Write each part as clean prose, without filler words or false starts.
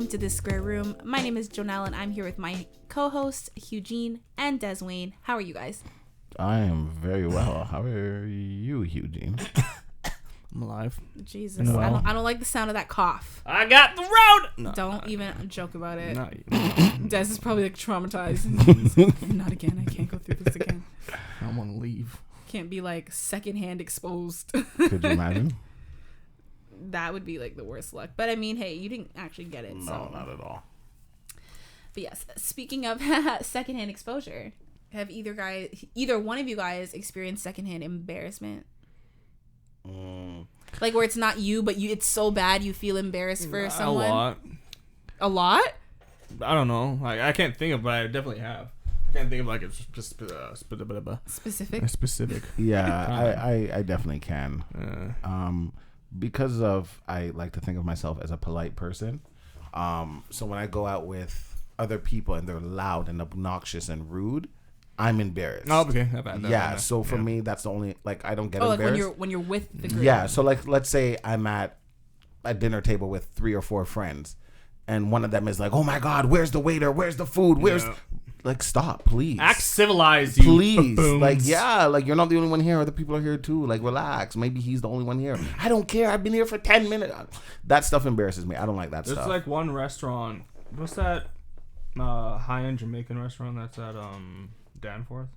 to This Square Room. My name is Jonel and I'm here with my co-hosts Hugh-Gene and Des Wayne. How are you guys? I am very well. How are you, Hugh-Gene? I'm alive. Jesus, Well. I don't like the sound of that cough. I got the road. No, Don't even joke about it. not Des is probably like traumatized. Not again. I can't go through this again. I want to leave. Can't be like secondhand exposed. Could you imagine? That would be like the worst luck. But I mean, hey, you didn't actually get it. No, So. not at all. But yes, speaking of secondhand exposure, have either one of you guys experienced secondhand embarrassment? Like where it's not you, but it's so bad you feel embarrassed for someone? A lot. A lot? I don't know. I can't think of, but I definitely have. I can't think of like a specific. Yeah, I definitely can. Uh, Because of I like to think of myself as a polite person. So when I go out with other people and they're loud and obnoxious and rude, I'm embarrassed. oh, okay. So for me, that's the only I don't get Like embarrassed. when you're with the group. Yeah, so let's say I'm at a dinner table with 3 or 4 friends, and one of them is like, "Oh my God, where's the waiter? Where's the food? Where's?" Yeah. Like, stop, please. Act civilized, you please. buffoons. You're not the only one here. Other people are here too. Like, relax. Maybe he's the only one here. I don't care. I've been here for 10 minutes. That stuff embarrasses me. I don't like that There's stuff. like one restaurant. What's that high-end Jamaican restaurant that's at Danforth?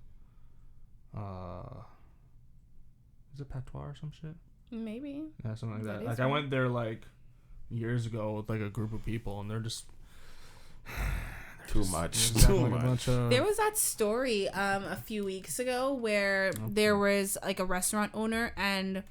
Is it Patois or some shit? Maybe. Yeah, something like that. That Like is I right. went there like years ago with like a group of people, and they're just Too much. there's Too like a much. bunch of There was that story a few weeks ago where there was like a restaurant owner and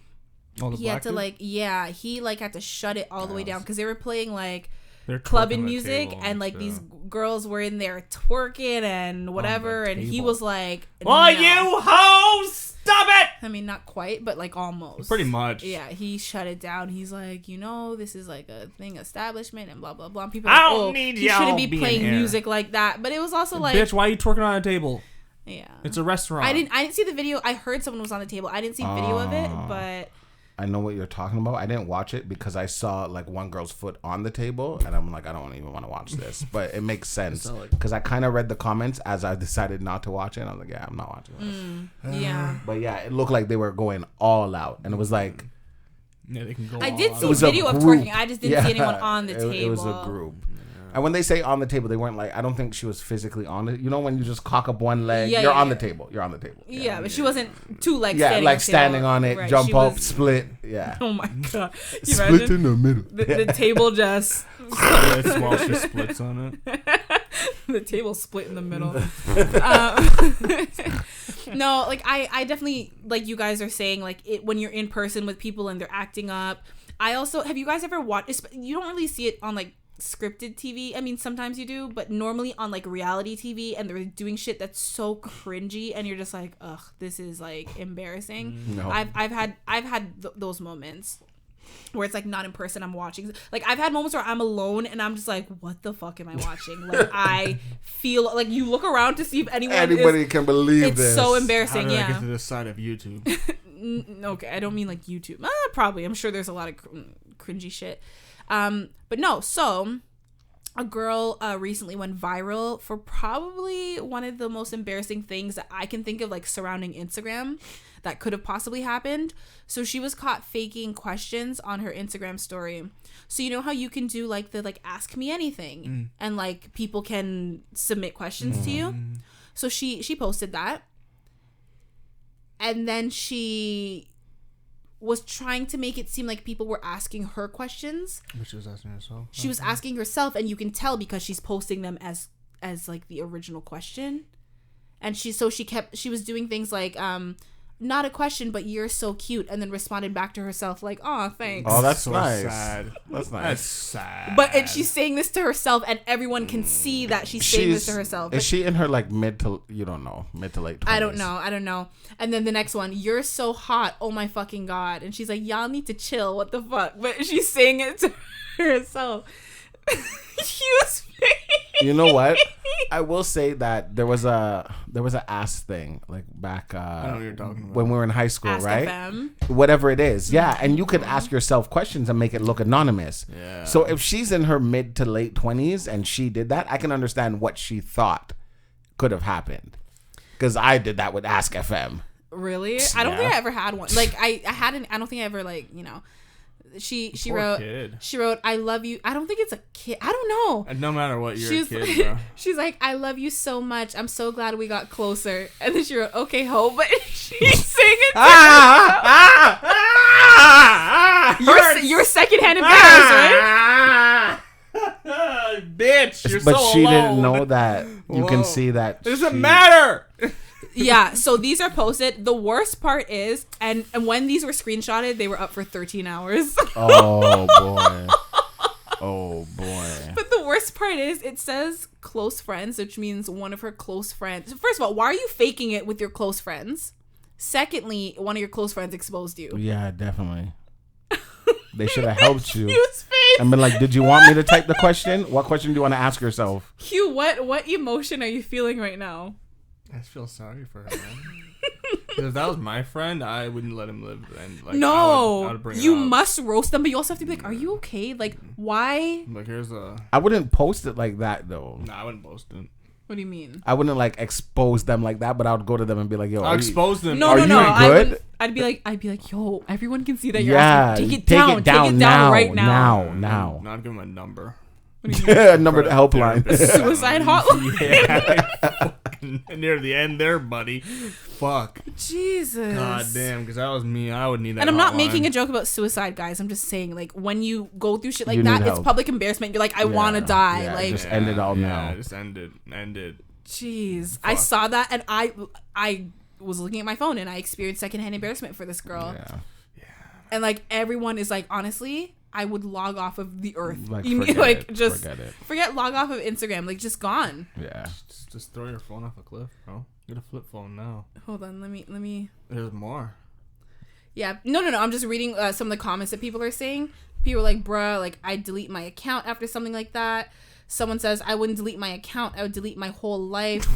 all the he had black to dudes? he had to shut it all the way down because they were playing like They're clubbing twerking the music table and like stuff. these girls were in there twerking and whatever and he table. was like, Why no. you hoes? Stop it! I mean, not quite, but like almost. Pretty much. Yeah, he shut it down. He's like, this is like a thing establishment and blah blah blah. And people I are like, don't need he y'all shouldn't be being playing here. music like that. But it was also like, Bitch, why are you twerking on a table? yeah, It's a restaurant. I didn't see the video. I heard someone was on the table. I didn't see video of it, but I know what you're talking about. I didn't watch it because I saw like one girl's foot on the table, and I'm like, I don't even want to watch this. But it makes sense because I kind of read the comments as I decided not to watch it. I was like, yeah, I'm not watching this. yeah. But yeah, it looked like they were going all out, and it was like Yeah, they can go. I all did out. see it was a video of group. twerking. I just didn't see anyone on the table. It was a group. And when they say on the table, they weren't like, I don't think she was physically on it. You know, when you just cock up one leg, you're on the table. You're on the table. Yeah, but she wasn't two legs. Yeah, standing like on the standing table. on it, Right, jump she up, was- split. Yeah. Oh my god! You Split imagine? in the middle. The table just Splits while she splits on it. the table split in the middle. No, like I definitely, like you guys are saying, like it when you're in person with people and they're acting up. I also, have you guys ever watched? You don't really see it on like scripted TV. I mean, sometimes you do, but normally on like reality TV, and they're doing shit that's so cringy, and you're just like, ugh, this is like embarrassing. No. I've had those moments where it's like not in person. I'm watching, like I've had moments where I'm alone and I'm just like, what the fuck am I watching? Like I feel like you look around to see if Anybody can believe it's this. so How embarrassing. did I Yeah. get to this side of YouTube? Okay, I don't mean like YouTube. Probably. I'm sure there's a lot of cringy shit. But no. So a girl recently went viral for probably one of the most embarrassing things that I can think of, like surrounding Instagram, that could have possibly happened. So she was caught faking questions on her Instagram story. So you know how you can do like the ask me anything and like people can submit questions to you. So she posted that. And then she was trying to make it seem like people were asking her questions. But she was asking herself. She was asking herself, and you can tell because she's posting them as like the original question. And she was doing things like not a question, but you're so cute, and then responded back to herself like, "Aw, thanks." Oh, that's so nice. sad. That's nice. That's sad. But she's saying this to herself, and everyone can see that she's saying this to herself. Is she in her like mid to late 20s? I don't know. And then the next one, you're so hot, oh my fucking god. And she's like, y'all need to chill, what the fuck? But she's saying it to herself. She was You know what? I will say that there was a ass thing like back I know what you're talking about. when we were in high school, Ask right? FM. Whatever it is, yeah, and you could ask yourself questions and make it look anonymous. Yeah. So if she's in her mid to late 20s and she did that, I can understand what she thought could have happened, because I did that with Ask FM. Really? I don't think I ever had one. Like I hadn't. I don't think I ever She Poor wrote. kid. She wrote, "I love you." I don't think it's a kid. I don't know. And no matter what, you're She's a kid, like, bro. she's like, "I love you so much. I'm so glad we got closer." And then she wrote, "Okay, ho," but she's singing. You're secondhand embarrassed, right? Bitch, you're But so she alone. didn't know that. You can Whoa. see that. It doesn't matter. Yeah. So these are posted. The worst part is, and when these were screenshotted, they were up for 13 hours. Oh boy. Oh boy. But the worst part is, it says close friends, which means one of her close friends. First of all, why are you faking it with your close friends? Secondly, one of your close friends exposed you. Yeah, definitely. They should have helped you. Hugh's face. And been like, did you want me to type the question? What question do you want to ask yourself? Hugh, what emotion are you feeling right now? I just feel sorry for her, man. If that was my friend, I wouldn't let him live. And like, No, I would bring it you up. must roast them, but you also have to be like, are you okay? Like, why? Like, here's a. I wouldn't post it like that though. Nah, I wouldn't post it. What do you mean? I wouldn't like expose them like that, but I would go to them and be like, yo, I'll expose them. No, Are no, you no. good? I'd be like, yo, everyone can see that you're yeah, asking. Take it down now, right now. now. Not give him a number. What do you mean? Number to helpline. Suicide hotline. Yeah, near the end there, buddy. Fuck. Jesus. God damn, because that was me. I would need that. And I'm not hotline. making a joke about suicide, guys. I'm just saying, like, when you go through shit like You that, need it's help. public embarrassment. You're like, I want to die. Yeah, like, just end it all now. Just end it. End it. jeez. I saw that, and I was looking at my phone, and I experienced secondhand embarrassment for this girl. Yeah. And like, everyone is like, honestly, I would log off of the earth. Like, You mean, forget like, it. just Forget it. forget log off of Instagram. Like, just gone. Yeah. Just throw your phone off a cliff, bro. Get a flip phone now. Hold on, let me. There's more. Yeah, no. I'm just reading some of the comments that people are saying. People are like, bruh, like, I'd delete my account after something like that. Someone says, I wouldn't delete my account. I would delete my whole life.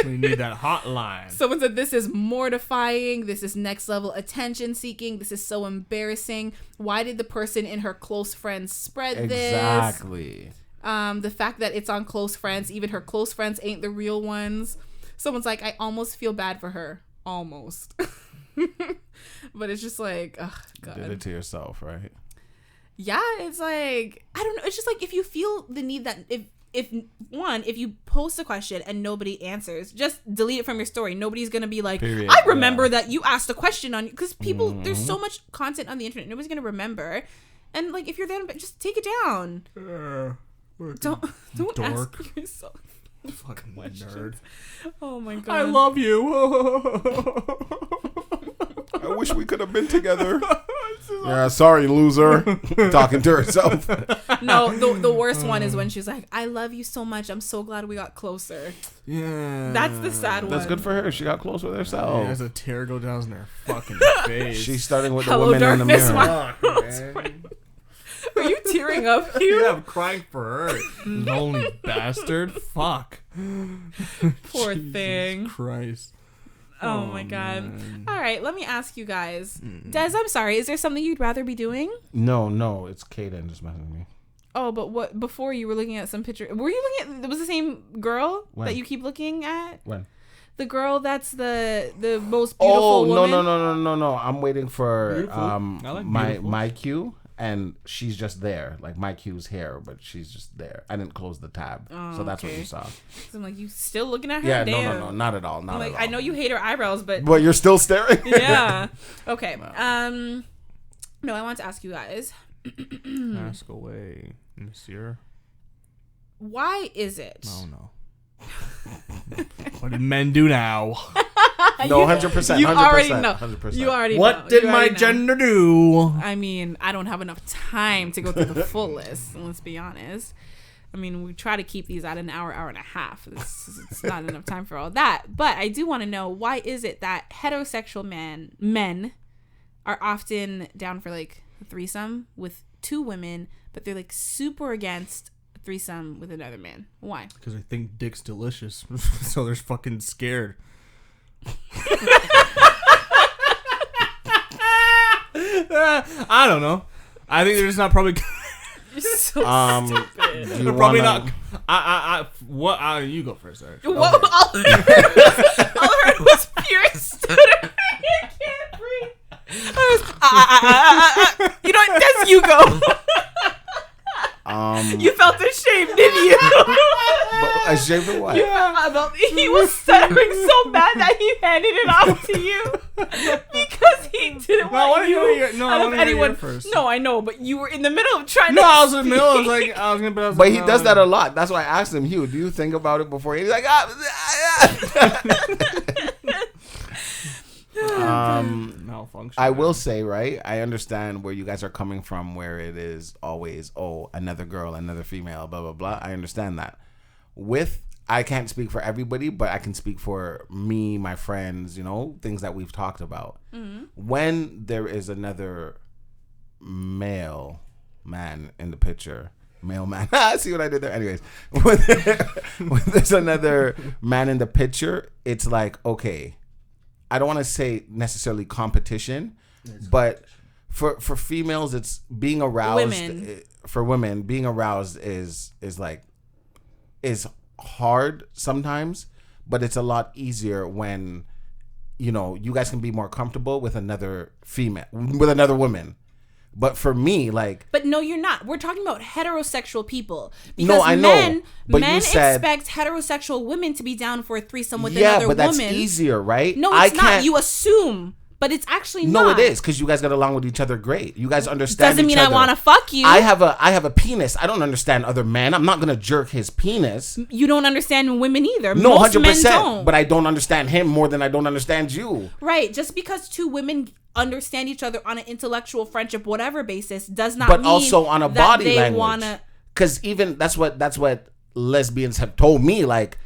We need that hotline. Someone said, this is mortifying. This is next level attention seeking. This is so embarrassing. Why did the person in her close friends spread this? Exactly. The fact that it's on close friends, even her close friends ain't the real ones. Someone's like, I almost feel bad for her. Almost. But it's just like, oh, God. Did it to yourself, right? Yeah, it's like, I don't know. It's just like, if you feel the need that, if you post a question and nobody answers, just delete it from your story. Nobody's gonna be like, Period. I remember that you asked a question on, because people, there's so much content on the internet, nobody's gonna remember. And like, if you're there, just take it down. Don't dork. ask yourself. Fucking nerd. Oh my God. I love you. I wish we could have been together. Yeah, sorry, loser. Talking to herself. No, the worst one is when she's like, I love you so much. I'm so glad we got closer. Yeah. That's the sad one. That's good for her. She got close with Yeah, herself. there's a tear go down her fucking face. She's starting with Hello, the woman in the darkness, mirror. Fuck, man. Are you tearing up, Hugh? Yeah, I'm crying for her. Lonely bastard. Fuck. Poor Jesus thing. Christ. Oh my God. man. All right, let me ask you guys. Des, I'm sorry. Is there something you'd rather be doing? No, it's Kaden just messing with me. Oh, but what? Before you were looking at some picture. Were you looking at? It was the same girl When? that you keep looking at. When? The girl that's the most beautiful woman. No. I'm waiting for Beautiful? I like my beautiful. cue, and she's just there. Like my cue's here, but she's just there. I didn't close the tab, so that's what okay. you saw. So I'm like, you still looking at her? Yeah, Damn. no, not at all. Not I'm like, at all. I know you hate her eyebrows, but But you're still staring. yeah. Okay. No, I want to ask you guys. Ask away, monsieur. Why is it? Oh no. What did men do now? No, 100%. You 100%, already know. 100%. You already know. What did You my already know. gender do? I mean, I don't have enough time to go through the full list. Let's be honest. I mean, we try to keep these at an hour and a half. It's not enough time for all that. But I do want to know, why is it that heterosexual men are often down for like a threesome with two women, but they're like super against threesome with another man? Why? Because I think dick's delicious, so they're fucking scared. I don't know. I think they're just not probably. You're so stupid. They're probably not. What? You go first. Actually. What? All I heard was pure stutter. I can't breathe. You know what? That's you go. You felt ashamed, didn't you? Ashamed of what? Yeah. He was stuttering so bad that he handed it off to you because he didn't want you. No, I want to hear first. No, I know, but you were in the middle of trying to. No, I was in the middle. I was like, I was gonna. But he does that a lot. That's why I asked him, Hugh, do you think about it before? He's like, malfunction. I will say, right, I understand where you guys are coming from, where it is always, another girl, another female, blah, blah, blah. I understand that. I can't speak for everybody, but I can speak for me, my friends, things that we've talked about. Mm-hmm. When there is another male man in the picture, male man, see what I did there? Anyways, when there's another man in the picture, it's like, okay, I don't want to say necessarily competition, but for females, it's being aroused. Women. For women, being aroused is hard sometimes, but it's a lot easier when you guys can be more comfortable with another woman. But for me, but no, you're not. We're talking about heterosexual people. Because no, I know. But men you said, expect heterosexual women to be down for a threesome with yeah, another but that's woman. easier, right? No, it's not. You assume, but it's actually not. No, it is, because you guys get along with each other great. You guys understand. Doesn't mean each other. I want to fuck you. I have a penis. I don't understand other men. I'm not gonna jerk his penis. You don't understand women either. No, Most 100%. Men don't. But I don't understand him more than I don't understand you. Right. Just because two women understand each other on an intellectual friendship, whatever basis, does not mean but also on a body language. Because even that's what lesbians have told me. Right.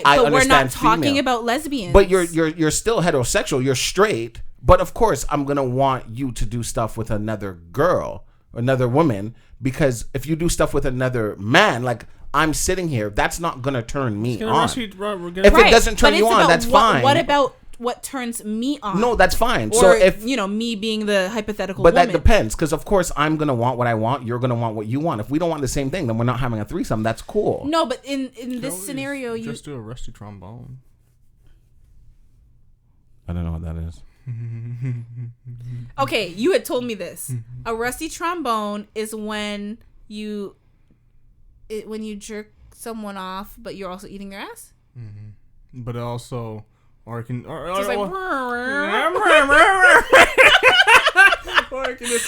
But we're not talking about lesbians. But you're still heterosexual. You're straight. But of course, I'm gonna want you to do stuff with another girl, another woman, because if you do stuff with another man, I'm sitting here, that's not gonna turn me on. If it doesn't turn you on, that's fine. What about what turns me on? No, that's fine. Or, so if me being the hypothetical but woman. that depends, because of course I'm gonna want what I want, you're gonna want what you want. If we don't want the same thing, then we're not having a threesome. That's cool. No, but in this scenario, you just do a rusty trombone. I don't know what that is. Okay, you had told me this. A rusty trombone is when you jerk someone off, but you're also eating their ass. Mm-hmm. But also, or it can, or just or it can just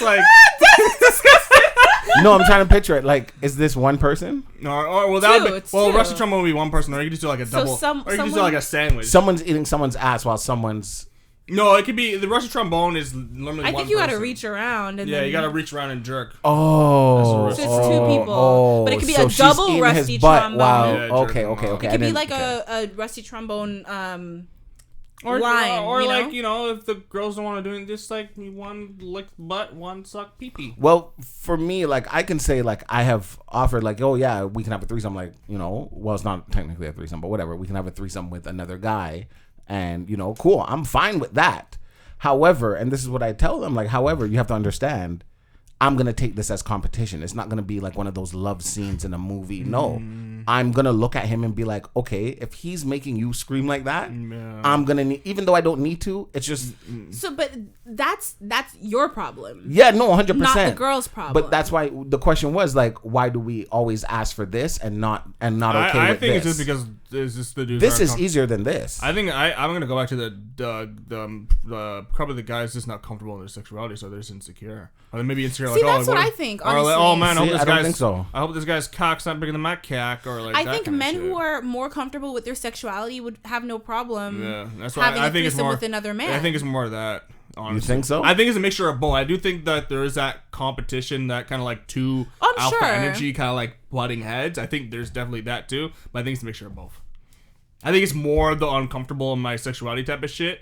No, I'm trying to picture it. Is this one person? No, well, that would be, well, rusty trombone would be one person, or you could just do a double, or you could just do a sandwich. Someone's eating someone's ass while someone's. No, it could be the rusty trombone is normally. I think you got to reach around. And you got to reach around and jerk. Oh, so it's two people, but it could be a double rusty trombone. Wow. Yeah, okay. It could be like a rusty trombone. Or line, if the girls don't want to do it, just one lick butt, one suck pee-pee. Well, for me, I can say I have offered oh yeah, we can have a threesome. Well, it's not technically a threesome, but whatever. We can have a threesome with another guy. And, cool, I'm fine with that. However, and this is what I tell them, however, you have to understand, I'm going to take this as competition. It's not going to be one of those love scenes in a movie. No, I'm going to look at him and be like, okay, if he's making you scream like that, I'm going to, even though I don't need to, it's just. So, but that's your problem. Yeah, no, 100%. Not the girl's problem. But that's why the question was why do we always ask for this and not okay with this? I think it's just because it's just the dudes. This is easier than this. I think I'm going to go back to the probably the guys just not comfortable in their sexuality, so they're just insecure. Or maybe insecure. See, that's what I think. Honestly. Oh man, I don't think so. I hope this guy's cock's not bigger than my cock, or I think men who are more comfortable with their sexuality would have no problem. Yeah, that's why having I think it's more with another man. I think it's more of that. Honestly. You think so? I think it's a mixture of both. I do think that there is that competition, that kind of two alpha energy, kind of butting heads. I think there's definitely that too, but I think it's a mixture of both. I think it's more the uncomfortable in my sexuality type of shit.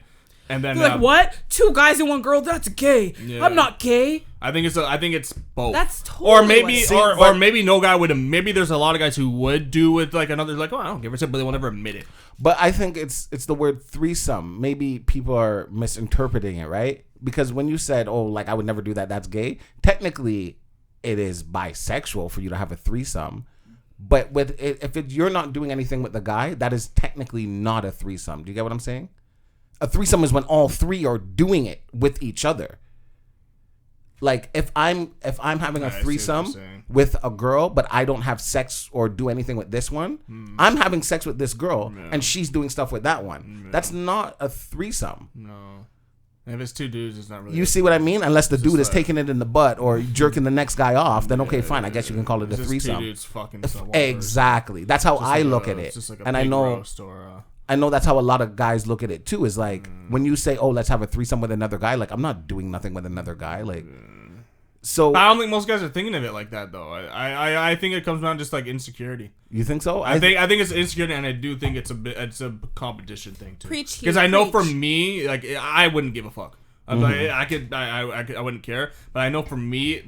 And then they're like, what? 2 guys and 1 girl? That's gay. Yeah. I'm not gay. I think it's both. That's totally or maybe no guy would. Maybe there's a lot of guys who would do with like another. Like, oh, I don't give a shit, but they will never admit it. But I think it's the word threesome. Maybe people are misinterpreting it, right? Because when you said, oh, like I would never do that, that's gay. Technically, it is bisexual for you to have a threesome. But you're not doing anything with the guy, that is technically not a threesome. Do you get what I'm saying? A threesome is when all 3 are doing it with each other. Like if I'm having a threesome with a girl, but I don't have sex or do anything with this one, I'm having sex with this girl and she's doing stuff with that one. That's not a threesome. No. If it's 2 dudes, it's not really. You see what I mean? Unless the dude is taking it in the butt or jerking the next guy off, then okay, fine. I guess you can call it a threesome. 2 dudes fucking exactly. That's how I look at it. And I know. I know that's how a lot of guys look at it too. Is like when you say, "Oh, let's have a threesome with another guy." Like I'm not doing nothing with another guy. Like so. I don't think most guys are thinking of it like that though. I think it comes down just like insecurity. You think so? I think it's insecurity, and I do think it's a competition thing too. Preach, because I know for me, like I wouldn't give a fuck. I wouldn't care. But I know for me,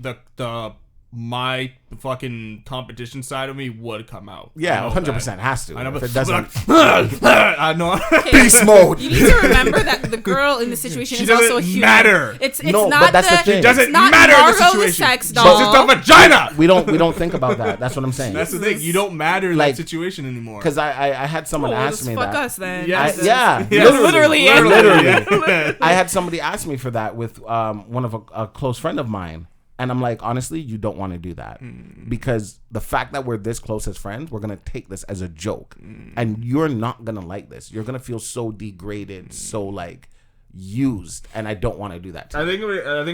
my fucking competition side of me would come out. Yeah, 100% has to. I know, but if it doesn't, I know. Beast mode. You need to remember that the girl in the situation is also a human. Matter. It's no, not but that's the thing. It doesn't not matter in the Margot situation. The sex doll. She's just a vagina. We don't think about that. That's what I'm saying. That's the thing. You don't matter in that situation anymore. Because I had someone ask me fuck that. Us then. Yeah, literally. I had somebody ask me for that with one of a close friend of mine. And I'm like, honestly, you don't want to do that because the fact that we're this close as friends, we're going to take this as a joke and you're not going to like this. You're going to feel so degraded, so like used. And I don't want to do that. I think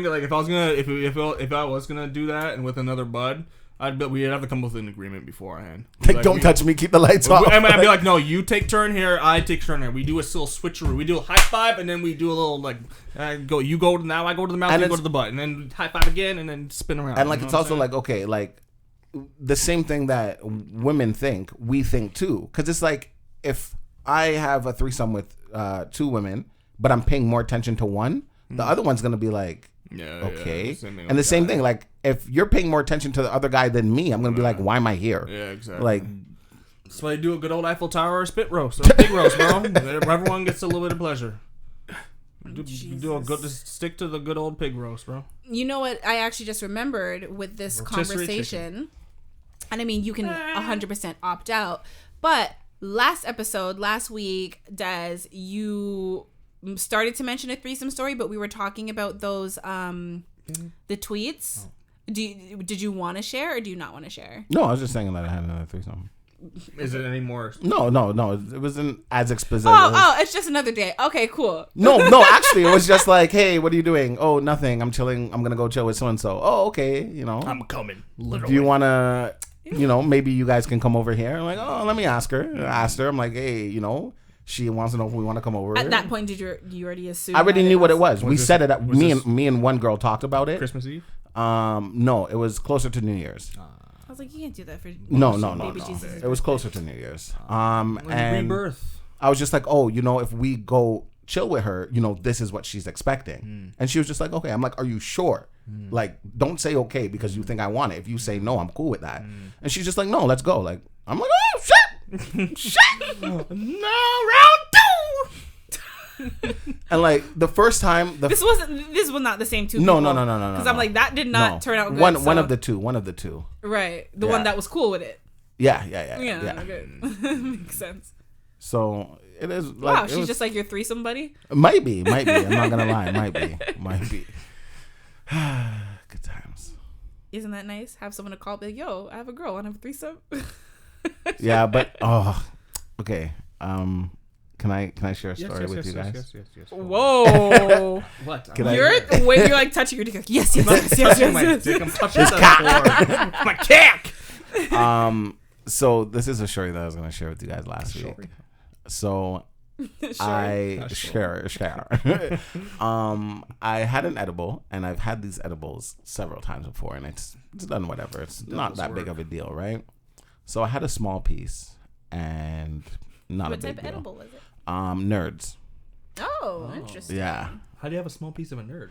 like if I was going to, if I was going to do that and with another bud, we'd have to come up with an agreement beforehand. Like, don't touch me, keep the lights off. I'd be like, no, you take turn here, I take turn here. We do a little switcheroo. We do a high five, and then we do a little like, you go now, I go to the mouth, you go to the butt, and then high five again, and then spin around. And like it's also like, okay, like the same thing that women think, we think too. Because it's like if I have a threesome with 2 women, but I'm paying more attention to one, the other one's gonna be like, okay. And the same thing, like if you're paying more attention to the other guy than me, I'm gonna be like, why am I here? Yeah, exactly. Like, that's why you do a good old Eiffel Tower or spit roast or pig roast, bro. Everyone gets a little bit of pleasure. Stick to the good old pig roast, bro. You know what? I actually just remembered with this conversation, and I mean, you can 100% opt out. But last week, Des, you started to mention a threesome story, but we were talking about those the tweets. Did you want to share or do you not want to share? No, I was just saying that I had another threesome. Is it any more? No. It wasn't as explicit. It's just another day. Okay, cool. No. Actually, it was just like, hey, what are you doing? Oh, nothing. I'm chilling. I'm gonna go chill with so and so. Oh, okay. You know, I'm coming. Literally. Do you wanna? You know, maybe you guys can come over here. I'm like, oh, let me ask her. I asked her. I'm like, hey, you know. She wants to know if we want to come over. At that point, did you already assume? I already knew what it was. We set it up. Me and one girl talked about it. Christmas Eve? No, it was closer to New Year's. I was like, you can't do that for no. Jesus' It was closer to New Year's. And rebirth. I was just like, oh, you know, if we go chill with her, you know, this is what she's expecting. And she was just like, okay. I'm like, are you sure? Like, don't say okay because you think I want it. If you say no, I'm cool with that. And she's just like, no, let's go. Like, I'm like, oh shit. Shit! No, round 2. And like the first time, this was not the same 2 No. people. No. Because I'm like, that did not turn out good. One of the two. Right, the one that was cool with it. Yeah. Okay. Makes sense. So it is. Like, wow, she's just like your threesome buddy. Might be. I'm not gonna lie. Might be. Good times. Isn't that nice? Have someone to call, be like, yo, I have a girl, want to have a threesome? Yeah, but okay. Can I share a story with you guys? Yes. Whoa! What? When you're like touching your dick, like, yes. My dick, I'm touching my cack. So this is a story that I was gonna share with you guys last week. So I share. I had an edible, and I've had these edibles several times before, and it's done whatever. It's not that big of a deal, right? So I had a small piece, and not a big deal. What type of edible was it? Nerds. Oh, Oh, interesting. Yeah. How do you have a small piece of a nerd?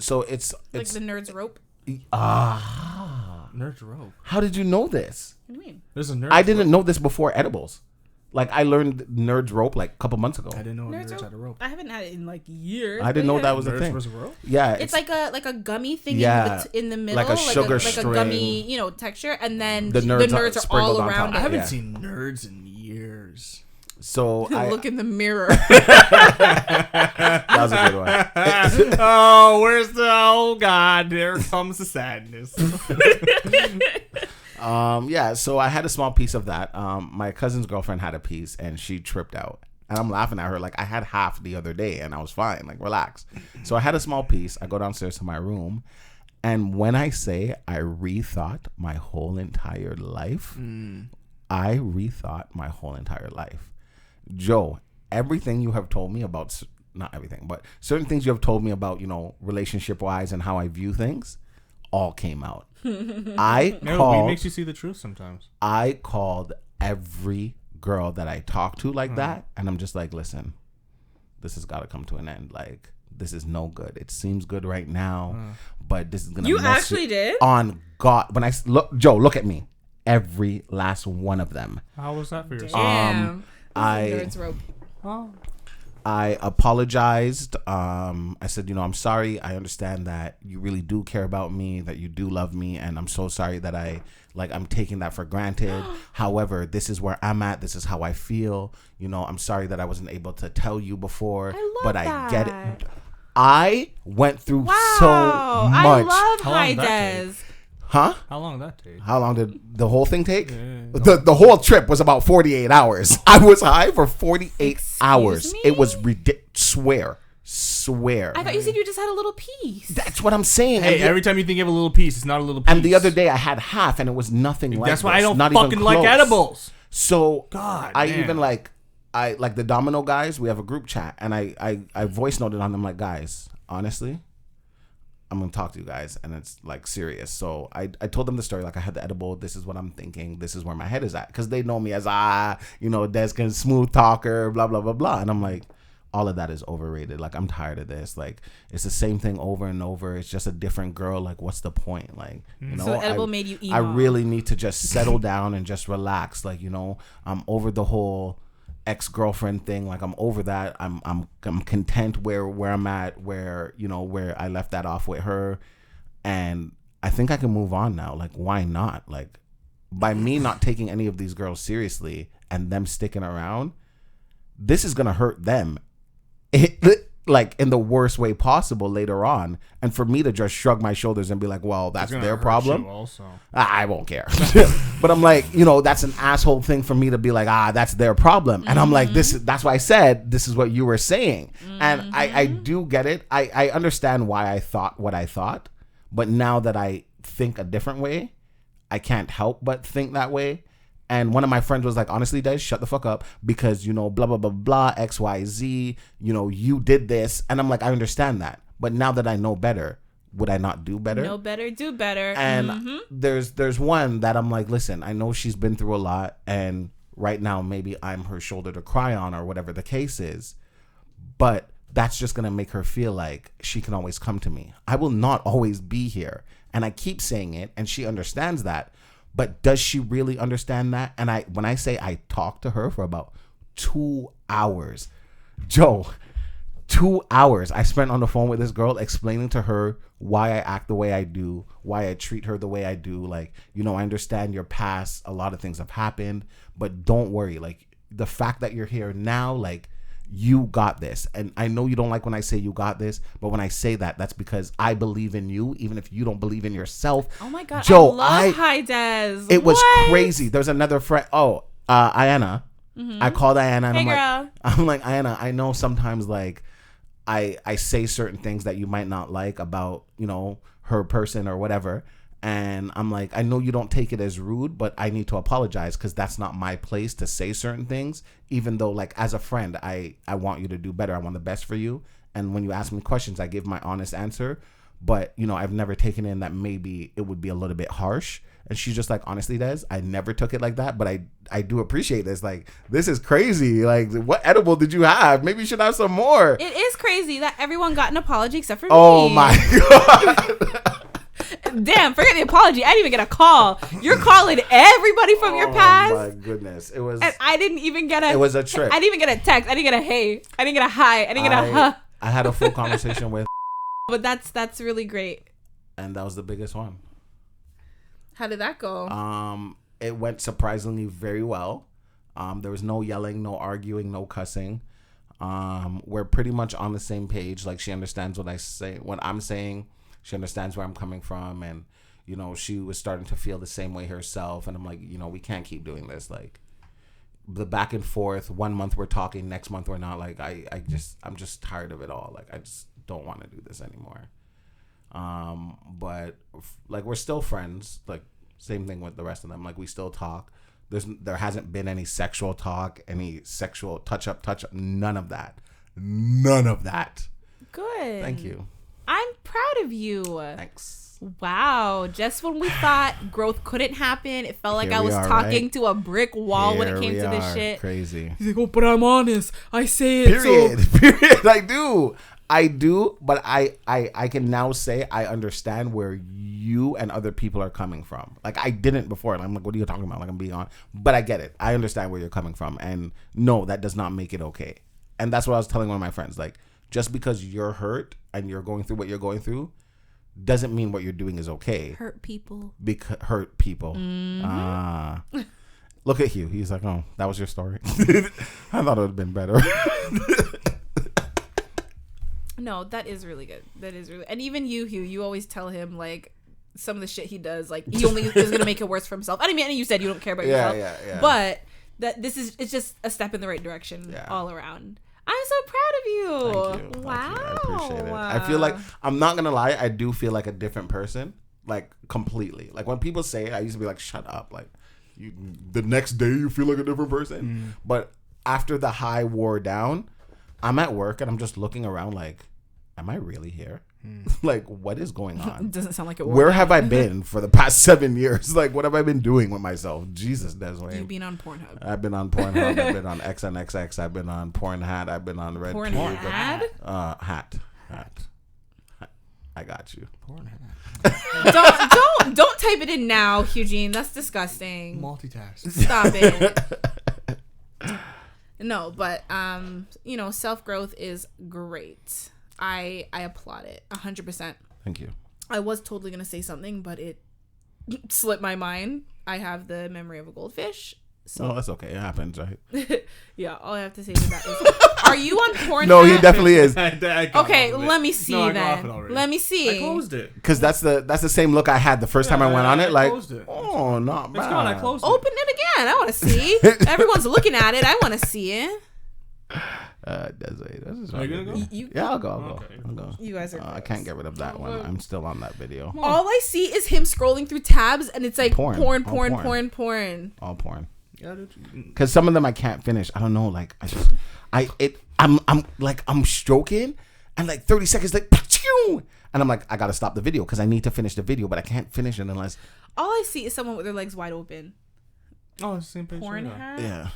So it's Like the nerd's rope. Nerd's rope. How did you know this? What do you mean? There's a nerd. I didn't know this before edibles. Like I learned nerd's rope like a couple months ago. I didn't know Nerd's nerds had a rope. I haven't had it in like years. I didn't know that was a Nerds thing. was a rope? Yeah, It's like a gummy thing Yeah. in the middle, Like a sugar like a string. gummy, texture, and then The the nerds nerds, are are sprinkled all on around top. I it. haven't Yeah. seen nerds in years. So I, Look in the mirror. that was a good one. Oh, where's the? Oh God, there comes the sadness. Yeah, so I had a small piece of that. My cousin's girlfriend had a piece and she tripped out. And I'm laughing at her like I had half the other day and I was fine, like relax. So I had a small piece. I go downstairs to my room, and when I say I rethought my whole entire life, I rethought my whole entire life. Joe, everything you have told me about, not everything, but certain things you have told me about, relationship wise and how I view things, all came out. Weed makes you see the truth sometimes. I called every girl that I talked to like that, and I'm just like, listen, this has got to come to an end. Like, this is no good. It seems good right now, but this is gonna. You actually did? On God, when I look, Joe, look at me. Every last one of them. How was that for yourself? Damn. Nerd's rope. I apologized. I said, I'm sorry. I understand that you really do care about me, that you do love me, and I'm so sorry that I'm taking that for granted. However, this is where I'm at. This is how I feel. I'm sorry that I wasn't able to tell you before, but I get it. I went through so much. I love How long High did that Des. Huh? How long did that take? How long did the whole thing take? The whole trip was about 48 hours. I was high for 48 hours. me? It was ridiculous. Swear. I thought you said you just had a little piece. That's what I'm saying. Hey, And every time you think you have a little piece, it's not a little piece. and the other day I had half, and it was nothing like That's why this. I don't Not even fucking like close. edibles. So God, I damn. even like the Domino guys. We have a group chat, and I voice noted on them like, guys, honestly, I'm gonna talk to you guys, and it's like serious. So I told them the story, like I had the edible. This is what I'm thinking. This is where my head is at, because they know me as Deskin, smooth talker, blah blah blah blah. And I'm like, all of that is overrated. Like I'm tired of this. Like it's the same thing over and over. It's just a different girl. Like what's the point? Like So the edible made you emo. I really need to just settle down and just relax. Like I'm over the whole ex-girlfriend thing. Like I'm over that. I'm content where I'm at, where I left that off with her, and I think I can move on now. Like why not? Like by me not taking any of these girls seriously and them sticking around, this is gonna hurt them like in the worst way possible later on, and for me to just shrug my shoulders and be like, well, that's their problem. Also, I won't care. But I'm like, that's an asshole thing for me to be like, that's their problem. And I'm like, that's why I said this is what you were saying. And I do get it. I understand why I thought what I thought, but now that I think a different way, I can't help but think that way. And one of my friends was like, honestly, Des, shut the fuck up, because, blah, blah, blah, blah, X, Y, Z, you did this. And I'm like, I understand that. But now that I know better, would I not do better? Know better, do better. And there's one that I'm like, listen, I know she's been through a lot, and right now maybe I'm her shoulder to cry on, or whatever the case is. But that's just going to make her feel like she can always come to me. I will not always be here. And I keep saying it, and she understands that. But does she really understand that? And when I say I talked to her for about 2 hours, Joe, 2 hours I spent on the phone with this girl explaining to her why I act the way I do, why I treat her the way I do. Like, I understand your past. A lot of things have happened, but don't worry. Like the fact that you're here now, like you got this. And I know you don't like when I say you got this, but when I say that, that's because I believe in you, even if you don't believe in yourself. Oh my God, Joe, I love High Des. It was crazy. There's another friend. Ayanna. I called Ayanna, and I'm like, Ayanna, I know sometimes like I say certain things that you might not like about, her person or whatever. And I'm like, I know you don't take it as rude, but I need to apologize, because that's not my place to say certain things, even though like as a friend, I want you to do better. I want the best for you. And when you ask me questions, I give my honest answer. but you know, I've never taken in that maybe it would be a little bit harsh. And she's just like, honestly, Des, I never took it like that, but I do appreciate this. Like, this is crazy. Like, what edible did you have? Maybe you should have some more. It is crazy that everyone got an apology except for me. Oh my God. Damn, forget the apology. I didn't even get a call. You're calling everybody from your past. Oh my goodness. It was. And I didn't even get It was a trip. I didn't even get a text. I didn't get a hey. I didn't get a hi. I didn't get a huh. I had a full conversation with. But that's really great. And that was the biggest one. How did that go? It went surprisingly very well. There was no yelling, no arguing, no cussing. We're pretty much on the same page. Like, she understands what I'm saying. She understands where I'm coming from. And, you know, she was starting to feel the same way herself. And I'm like, you know, we can't keep doing this. Like, the back and forth, 1 month we're talking, next month we're not. Like, I'm just tired of it all. Like, I just don't want to do this anymore. But like, we're still friends. Like, same thing with the rest of them. Like, we still talk. There hasn't been any sexual talk, any sexual touch up, none of that. Good. Thank you. I'm proud of you. Thanks. Wow. Just when we thought growth couldn't happen, it felt like Here I was we are, talking right? to a brick wall when it came to this shit. Crazy. He's like, oh, but I'm honest. I say it. Period. I do, but I can now say I understand where you and other people are coming from. Like, I didn't before. And I'm like, what are you talking about? Like, I'm being on. But I get it. I understand where you're coming from. And no, that does not make it okay. And that's what I was telling one of my friends. Like, just because you're hurt and you're going through what you're going through doesn't mean what you're doing is okay. Hurt people. Hurt people. Mm-hmm. Look at Hugh. He's like, oh, that was your story. I thought it would have been better. No, that is really good. That is really, and even you, Hugh, you always tell him like some of the shit he does, like he only is gonna make it worse for himself. I mean, you said you don't care about yourself, yeah. But that it's just a step in the right direction all around. I'm so proud of you. Thank you. Wow. Thank you. I appreciate it. I feel like, I'm not gonna lie, I do feel like a different person, like completely. Like, when people say it, I used to be like, shut up. Like, the next day you feel like a different person. But after the high wore down, I'm at work and I'm just looking around like, am I really here? Like, what is going on? It doesn't sound like it. Where have I been for the past 7 years? Like, what have I been doing with myself? Jesus, Desiree. You've been on Pornhub. I've been on Pornhub. I've been on XNXX. I've been on Pornhat. I've been on Red. Pornhat? Hat. I got you. Don't type it in now, Hugh-Gene. That's disgusting. Multitask. Stop it. No, but you know, self-growth is great. I applaud it 100%. Thank you. I was totally gonna say something, but it slipped my mind. I have the memory of a goldfish. So that's okay. It happens, right? Yeah, all I have to say to that is, are you on Pornhub? No, he definitely is. Okay, let me see then. Let me see. I closed it. Because that's the same look I had the first time I went on it. Like, it. Oh, not bad. It's gone. I closed it. Open it again. I want to see. Everyone's looking at it. I want to see it. Desiree, this is Are you gonna go? Yeah, I'll go. Okay. I'll go. You guys are. I can't get rid of that one. I'm still on that video. All I see is him scrolling through tabs, and it's like porn. All porn. Yeah, because some of them I can't finish. I don't know. Like, I'm stroking, and like 30 seconds, like, and I'm like, I gotta stop the video because I need to finish the video, but I can't finish it unless. All I see is someone with their legs wide open. Oh, it's the same picture. Porn hat. Yeah.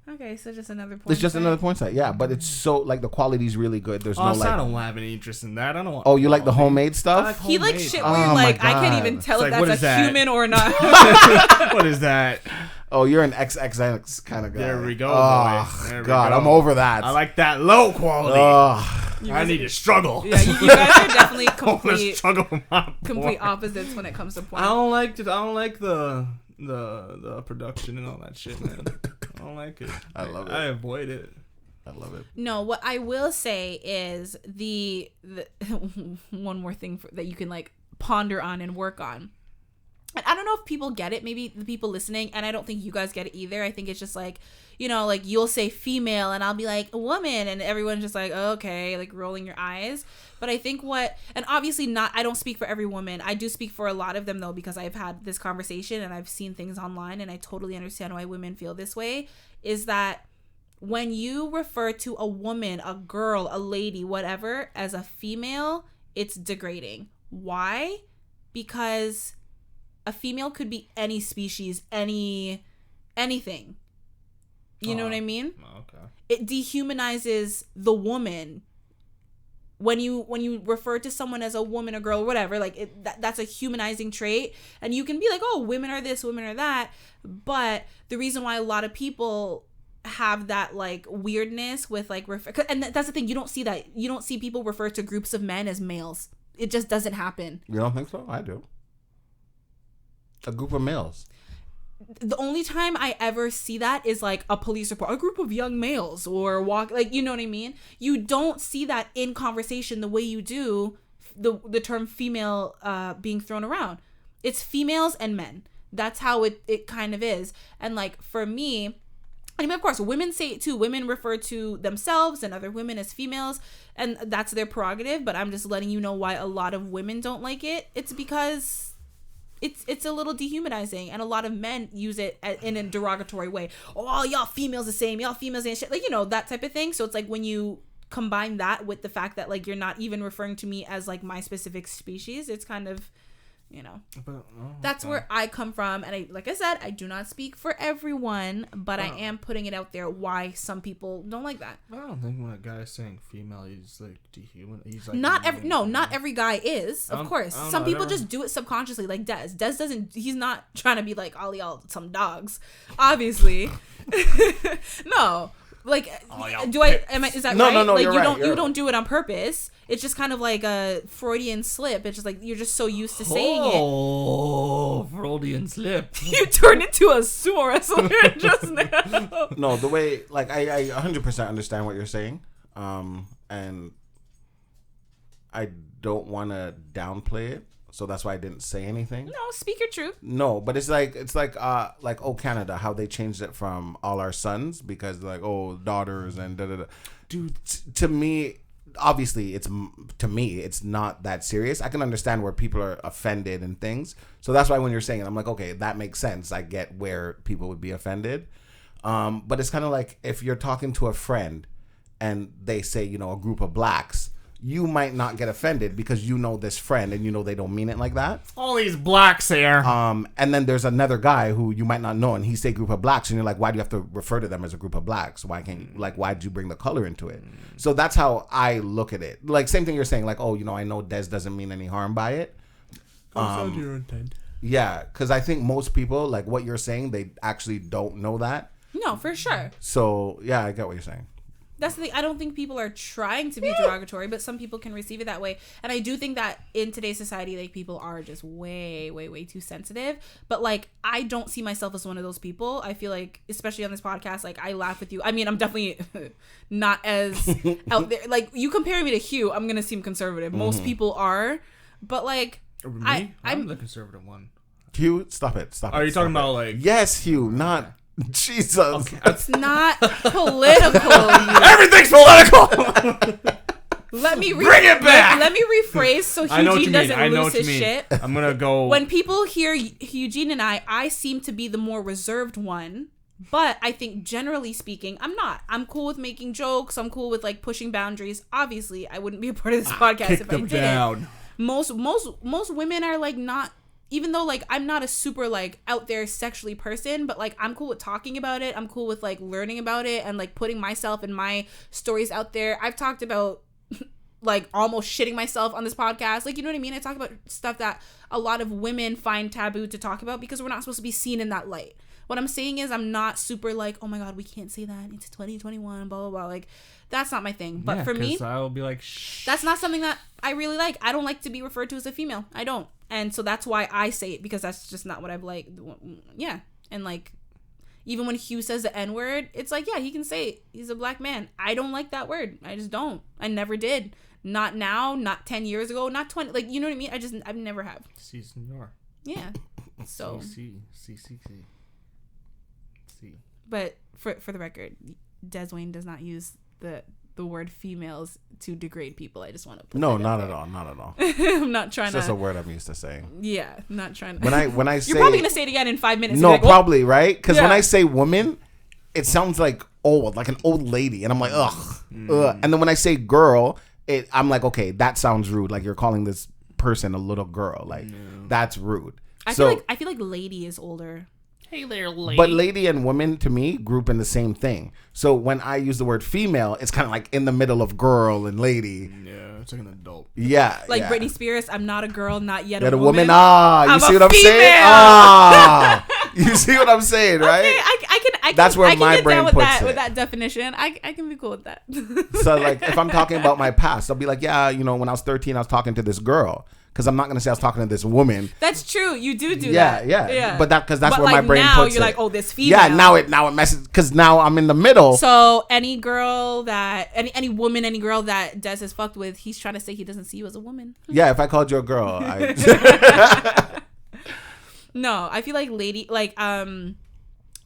Okay, so just another porn. It's just another porn site, yeah. But it's so, like, the quality's really good. There's no like. I don't have any interest in that. I don't want. Oh, you like the homemade stuff? Like he likes shit where you're like, I can't even tell if that's a human or not. What is that? Oh, you're an XXX kind of guy. There we go. Oh, there we God, go. I'm over that. I like that low quality. I need to struggle. Yeah, you guys are definitely complete opposites when it comes to porn. I don't like the production and all that shit, man. I don't like it. I love it. I avoid it. I love it. No, what I will say is the one more thing that you can like ponder on and work on. And I don't know if people get it, maybe the people listening, and I don't think you guys get it either. I think it's just like, you know, like you'll say female and I'll be like a woman and everyone's just like, oh, okay, like rolling your eyes. But I think and obviously I don't speak for every woman. I do speak for a lot of them though, because I've had this conversation and I've seen things online and I totally understand why women feel this way, is that when you refer to a woman, a girl, a lady, whatever, as a female, it's degrading. Why? Because a female could be any species, anything. You know what I mean? Okay. It dehumanizes the woman. When you refer to someone as a woman, a girl, or whatever, like that's a humanizing trait, and you can be like, oh, women are this, women are that, but the reason why a lot of people have that like weirdness with like and that's the thing, you don't see people refer to groups of men as males. It just doesn't happen. You don't think so? I do. A group of males. The only time I ever see that is like a police report, a group of young males, or walk, like, you know what I mean? You don't see that in conversation the way you do the term female being thrown around. It's females and men. That's how it kind of is. And like for me, I mean, of course, women say it too. Women refer to themselves and other women as females, and that's their prerogative. But I'm just letting you know why a lot of women don't like it. It's because it's a little dehumanizing, and a lot of men use it in a derogatory way. Oh, y'all females the same, y'all females ain't shit, like, you know, that type of thing. So it's like when you combine that with the fact that like you're not even referring to me as like my specific species, it's kind of, you know, that's where I come from. And like I said, I do not speak for everyone, but I am putting it out there why some people don't like that. I don't think when a guy's saying female, he's like dehuman. He's like not every guy is, of course. Some people just do it subconsciously, like Des. Des doesn't. He's not trying to be like all y'all some dogs, obviously. No, like is that right? No, like you're you right, don't you're don't do it on purpose. It's just kind of like a Freudian slip. It's just like you're just so used to saying it. Oh, Freudian slip. You turned into a sumo wrestler just now. No, the way, like, I 100% understand what you're saying, and I don't want to downplay it, so that's why I didn't say anything. No, speak your truth. No, but it's like oh, Canada, how they changed it from all our sons because like, oh, daughters and da da da. Dude, to me, obviously it's not that serious. I can understand where people are offended and things, so that's why when you're saying it, I'm like, okay, that makes sense. I get where people would be offended, but it's kind of like if you're talking to a friend and they say, you know, a group of blacks, you might not get offended because you know this friend and you know they don't mean it like that. All these blacks here. And then there's another guy who you might not know, and he say group of blacks, and you're like, why do you have to refer to them as a group of blacks? Why can't you, like, why did you bring the color into it? So that's how I look at it. Like, same thing you're saying, like, oh, you know, I know Des doesn't mean any harm by it. Your intent. Yeah, because I think most people, like what you're saying, they actually don't know that. No, for sure. So yeah, I get what you're saying. That's the thing. I don't think people are trying to be derogatory, but some people can receive it that way. And I do think that in today's society, like, people are just way, way, way too sensitive. But, like, I don't see myself as one of those people. I feel like, especially on this podcast, like, I laugh with you. I mean, I'm definitely not as out there. Like, you compare me to Hugh, I'm going to seem conservative. Most people are. But, like, I'm the conservative one. Hugh, stop it. Are you talking about, like... Yes, Hugh, not... Jesus. Okay. It's not political. Everything's political. Let me bring it back. Let me rephrase so Hugh-Gene doesn't lose his shit. I'm gonna go. When people hear Hugh-Gene and I seem to be the more reserved one. But I think generally speaking, I'm not. I'm cool with making jokes. I'm cool with like pushing boundaries. Obviously, I wouldn't be a part of this podcast if I didn't. Down. Most women are like not. Even though, like, I'm not a super, like, out there sexually person, but, like, I'm cool with talking about it. I'm cool with, like, learning about it and, like, putting myself and my stories out there. I've talked about, like, almost shitting myself on this podcast. Like, you know what I mean? I talk about stuff that a lot of women find taboo to talk about because we're not supposed to be seen in that light. What I'm saying is I'm not super, like, oh, my God, we can't say that. It's 2021, blah, blah, blah. Like, that's not my thing. But for me, I'll be like, shh. That's not something that I really like. I don't like to be referred to as a female. I don't. And so that's why I say it, because that's just not what I've like. Yeah. And like, even when Hugh says the N-word, it's like, yeah, he can say it. He's a black man. I don't like that word. I just don't. I never did. Not now, not 10 years ago, not 20. Like, you know what I mean? I've never have. Si, senor. Yeah. So. Si. But for the record, Des Wayne does not use the word females to degrade people. I just want to put not at all. I'm not trying it's just a word I'm used to saying. Yeah, not trying to. When I say, you're probably gonna say it again in 5 minutes. No, like, probably, right? Because when I say woman, it sounds like old, like an old lady, and I'm like, ugh. And then when I say girl, I'm like, okay, that sounds rude. Like you're calling this person a little girl. Like that's rude. I feel like lady is older. Hey there, lady. But lady and woman to me group in the same thing. So when I use the word female, it's kind of like in the middle of girl and lady. Yeah, it's like an adult. Yeah. Like Britney Spears, I'm not a girl, not yet You're a a woman. You see what I'm saying? You see what I'm saying, right? Okay, I can. That's where I can my get brain down with puts that, it. with that definition. I can be cool with that. So like if I'm talking about my past, I'll be like, yeah, you know, when I was 13, I was talking to this girl. Because I'm not going to say I was talking to this woman. That's true. You do that. Yeah. But that's where like my brain now puts you're it. like, oh, this female. Yeah, now it messes. Because now I'm in the middle. So any girl that, any woman, any girl that Des has fucked with, he's trying to say he doesn't see you as a woman. Yeah, if I called you a girl. No, I feel like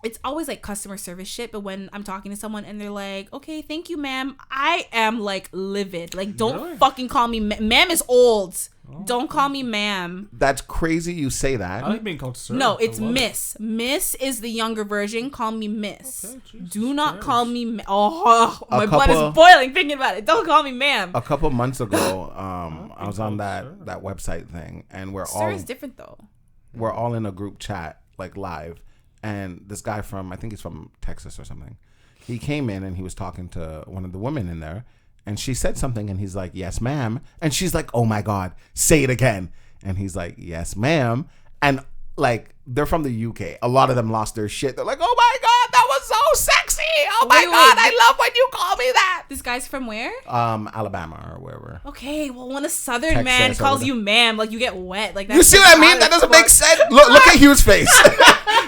it's always like customer service shit, but when I'm talking to someone and they're like, okay, thank you, ma'am, I am like livid. Like, don't fucking call me ma'am is old. Don't call me ma'am. That's crazy you say that. I like being called sir. No, it's miss. Miss is the younger version. Call me miss. Okay, do not call me my blood is boiling thinking about it. Don't call me ma'am. A couple months ago, I was on that website thing, and Sir is different though. We're all in a group chat, like live, and this guy I think he's from Texas or something. He came in and he was talking to one of the women in there, and she said something, and he's like, yes, ma'am. And she's like, oh my God, say it again. And he's like, yes, ma'am. And like, they're from the UK. A lot of them lost their shit. They're like, oh my God, that was so sexy. Oh my God, I love when you call me that. This guy's from where? Alabama or wherever. Okay, well, when a Southern man calls you ma'am, like you get wet. Like that. You see what I mean? That doesn't make sense. Look at Hugh's face.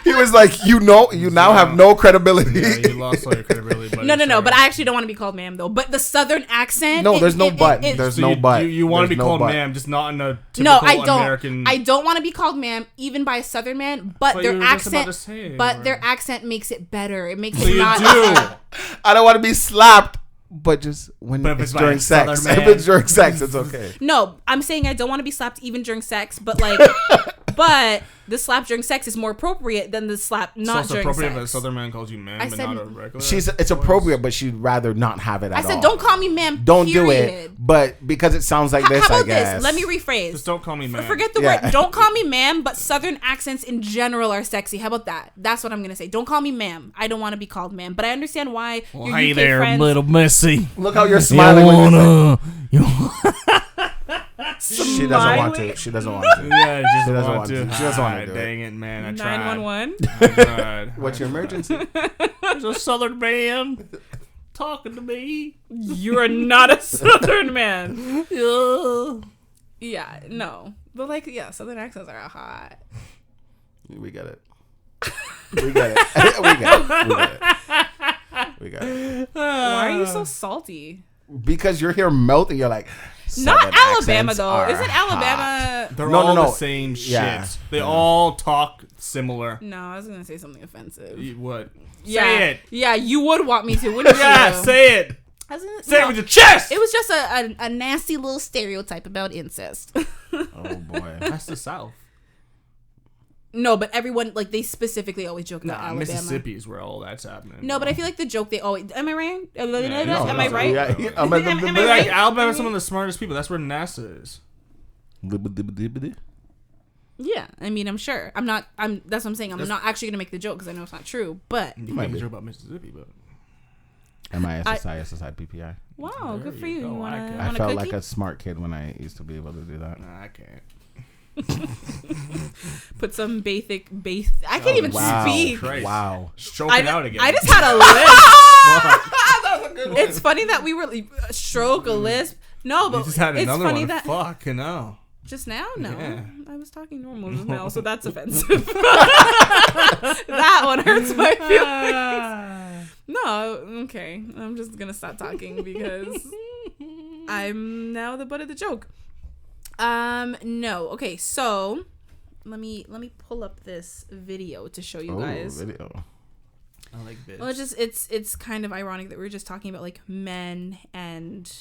He was like, you now have no credibility. Yeah, you lost all your credibility. No. But I actually don't want to be called ma'am though. But the Southern accent. No, there's no but. There's no but. You want to be called ma'am, just not in a typical no, I don't. American. I don't want to be called ma'am, even by a Southern man. But their accent. Their accent makes it better. It makes it not. I don't want to be slapped. But just when it's during sex. If it's during sex, it's okay. No, I'm saying I don't want to be slapped even during sex, but like, but the slap during sex is more appropriate than the slap not during sex. It's appropriate if a Southern man calls you ma'am and not a regular. It's appropriate, but she'd rather not have it at all. I said, don't call me ma'am. Don't do it. But because it sounds like this, how about I guess. This? Let me rephrase. Just don't call me ma'am. Forget the word. Don't call me ma'am, but Southern accents in general are sexy. How about that? That's what I'm going to say. Don't call me ma'am. I don't want to be called ma'am. But I understand why your hey UK there, friends... little missy. Look how you're smiling. She doesn't want to. She doesn't want to. Yeah, she doesn't want to. She doesn't want to do dang it, man. I tried. 911? What's your emergency? There's a Southern man talking to me. You are not a Southern man. Yeah, no. But like, yeah, Southern accents are hot. We get it. We get it. We get it. We got it. Why are you so salty? Because you're here melting. You're like, not Alabama though. Isn't Alabama? They're all the same shit. They all talk similar. No, I was gonna say something offensive. What? Yeah. Say it. Yeah, you would want me to, wouldn't you? Yeah, say it. Say it with your chest. It was just a nasty little stereotype about incest. Oh boy, that's the South. No, but everyone, like, they specifically always joke about Alabama. Mississippi is where all that's happening. No, but I feel like the joke they always... Am I right? Am I right? Yeah. Am I right? Alabama's some of the smartest people. That's where NASA is. Yeah, I mean, I'm sure. That's what I'm saying. I'm not actually going to make the joke because I know it's not true, but... You might be joke about Mississippi, but... MISSI, PPI. Wow, good for you. I felt like a smart kid when I used to be able to do that. Nah, I can't. Put some basic. I can't even speak. Christ. Wow. Stroking out again. I just had a lisp. It's funny that we were stroke a lisp. No, but just had it's another funny one. that Fuck, no. Just now? No. Yeah. I was talking normal just now, so that's offensive. That one hurts my feelings. No, okay. I'm just gonna stop talking because I'm now the butt of the joke. No. Okay, so let me pull up this video to show you guys. Video. I like this. Well, it's kind of ironic that we're just talking about like men and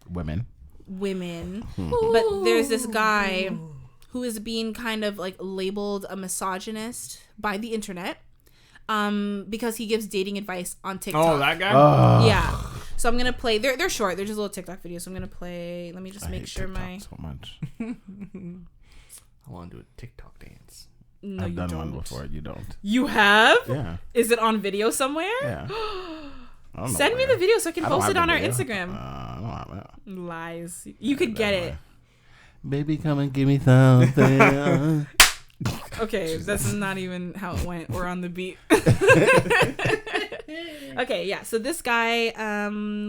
women. But there's this guy who is being kind of like labeled a misogynist by the internet because he gives dating advice on TikTok. Oh, that guy? Yeah. So I'm gonna play. They're short. They're just little TikTok videos. So I'm gonna play. Let me just make sure TikTok my. so much. I want to do a TikTok dance. No, I've you done don't. one before. You don't. You have? Yeah. Is it on video somewhere? Yeah. Send me the video so I can post it on our video. Instagram. I don't have it. Lies. You could get it. Baby, come and give me something. Okay, that's not even how it went. We're on the beat. Okay, yeah. So this guy,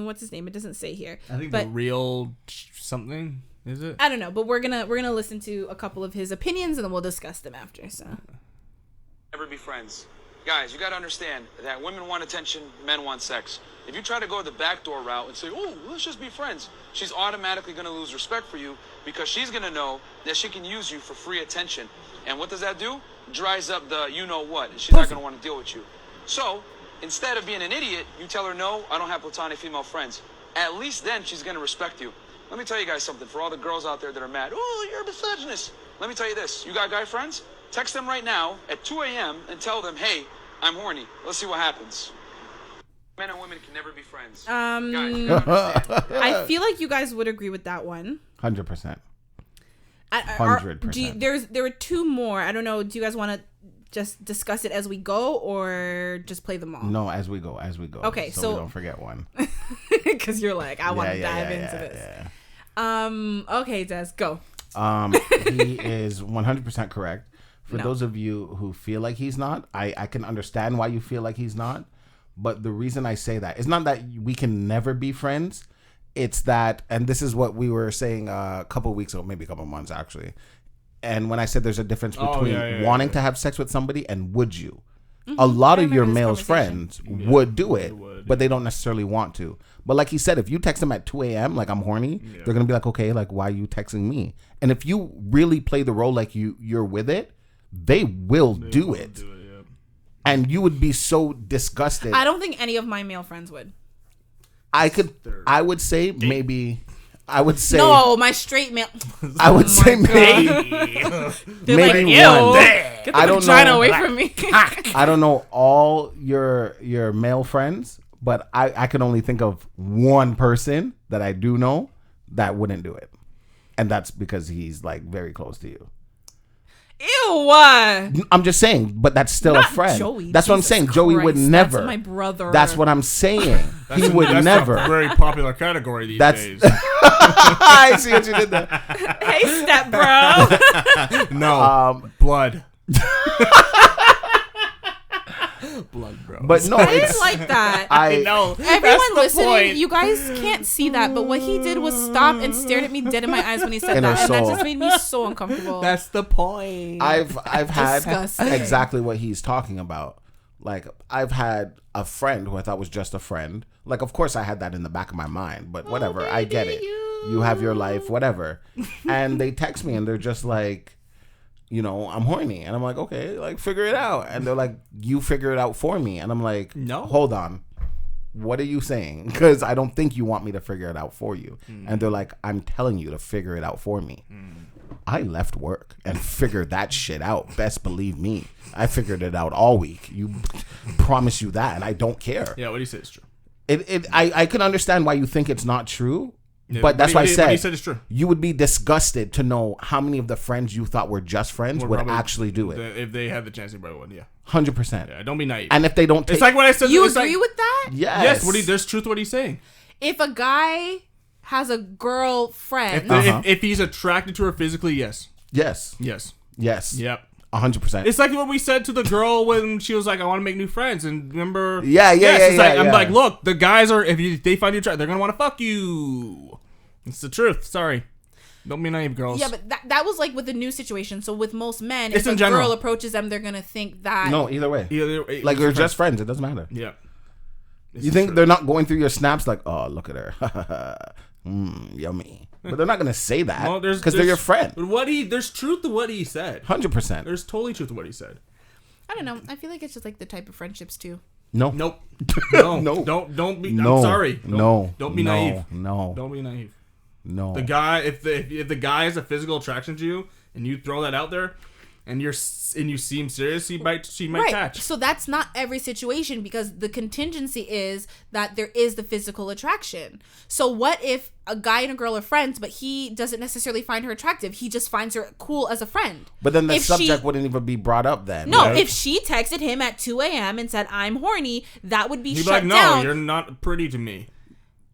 what's his name? It doesn't say here. I think but the real something, is it? I don't know, but we're gonna listen to a couple of his opinions and then we'll discuss them after. So Never be friends. Guys, you gotta understand that women want attention, men want sex. If you try to go the backdoor route and say, oh, let's just be friends, she's automatically gonna lose respect for you because she's gonna know that she can use you for free attention. And what does that do? Dries up the you-know-what. And she's not gonna wanna deal with you. So, instead of being an idiot, you tell her, no, I don't have platonic female friends. At least then she's gonna respect you. Let me tell you guys something. For all the girls out there that are mad, oh, you're a misogynist. Let me tell you this. You got guy friends? Text them right now at 2 a.m. and tell them, hey, I'm horny. Let's see what happens. Men and women can never be friends. Guys, you gotta understand. I feel like you guys would agree with that one. 100%. 100%. There were two more. I don't know. Do you guys want to just discuss it as we go or just play them all? No, as we go. Okay, so we don't forget one. Because you're like, I want to dive into this. Yeah. Okay, Des, go. He is 100% correct. For those of you who feel like he's not, I can understand why you feel like he's not. But the reason I say that is not that we can never be friends. It's that, and this is what we were saying a couple of weeks ago, maybe a couple of months actually. And when I said there's a difference between wanting to have sex with somebody and would you. Mm-hmm. A lot of your male friends would do it, but they don't necessarily want to. But like he said, if you text them at 2 a.m. like I'm horny, they're going to be like, okay, like why are you texting me? And if you really play the role like you're with it, they will do it. And you would be so disgusted. I don't think any of my male friends would. I would say maybe. I would say no. My straight male. I would say maybe. Maybe like, one. Get the vagina away from me. I don't know all your male friends, but I can only think of one person that I do know that wouldn't do it, and that's because he's like very close to you. Ew. I'm just saying, but that's still Not a friend. Joey. That's what I'm saying. Joey would never. That's my brother. That's what I'm saying. He would that's never. A very popular category these days. I see what you did there. Hey, step bro. No. Blood. Blood, bro. But no, I didn't like that. I know. Everyone listening, you guys can't see that, but what he did was stop and stared at me dead in my eyes when he said that, and that just made me so uncomfortable. That's the point. I've had Disgusting. exactly what he's talking about. Like I've had a friend who I thought was just a friend. Like of course I had that in the back of my mind, but whatever. Baby, I get it. You have your life, whatever. And they text me and they're just like, I'm horny. And I'm like, okay, like figure it out. And they're like, you figure it out for me. And I'm like, no, hold on. What are you saying? Because I don't think you want me to figure it out for you. And they're like, I'm telling you to figure it out for me. I left work and figured that shit out. Best believe me. I figured it out all week. You promise you that. And I don't care. Yeah, what he said is true. I can understand why you think it's not true. Yeah, but that's why I said, he said it's true. You would be disgusted to know how many of the friends you thought were just friends would actually do it. If they had the chance, they probably would, yeah. 100%. Yeah, don't be naive. And if they don't it's like what I said. You agree with that? Yes. There's truth to what he's saying. If a guy has a girlfriend. If he's attracted to her physically, yes. Yes. Yes. Yes. Yep. 100%. It's like what we said to the girl when she was like, I want to make new friends. And remember? Yeah. I'm like, look, the guys are, if they find you attractive, they're going to want to fuck you. It's the truth. Sorry. Don't be naive, girls. Yeah, but that was like with the new situation. So with most men, it's if a girl approaches them, they're going to think that. No, either way. Like you're just friends. It doesn't matter. Yeah. You think they're not going through your snaps like, oh, look at her. Yummy. But they're not going to say that because they're your friend. But there's truth to what he said. 100%. There's totally truth to what he said. I don't know. I feel like it's just like the type of friendships too. No. Nope. No. Don't be. No. I'm sorry. Don't be naive. No. Don't be naive. No. The guy, if the guy has a physical attraction to you, and you throw that out there, and you seem serious, she might catch. So that's not every situation, because the contingency is that there is the physical attraction. So what if a guy and a girl are friends, but he doesn't necessarily find her attractive? He just finds her cool as a friend. But then the subject wouldn't even be brought up then. No, right? if she texted him at 2 a.m. and said, I'm horny, that would be He'd shut be like, down. no, you're not pretty to me.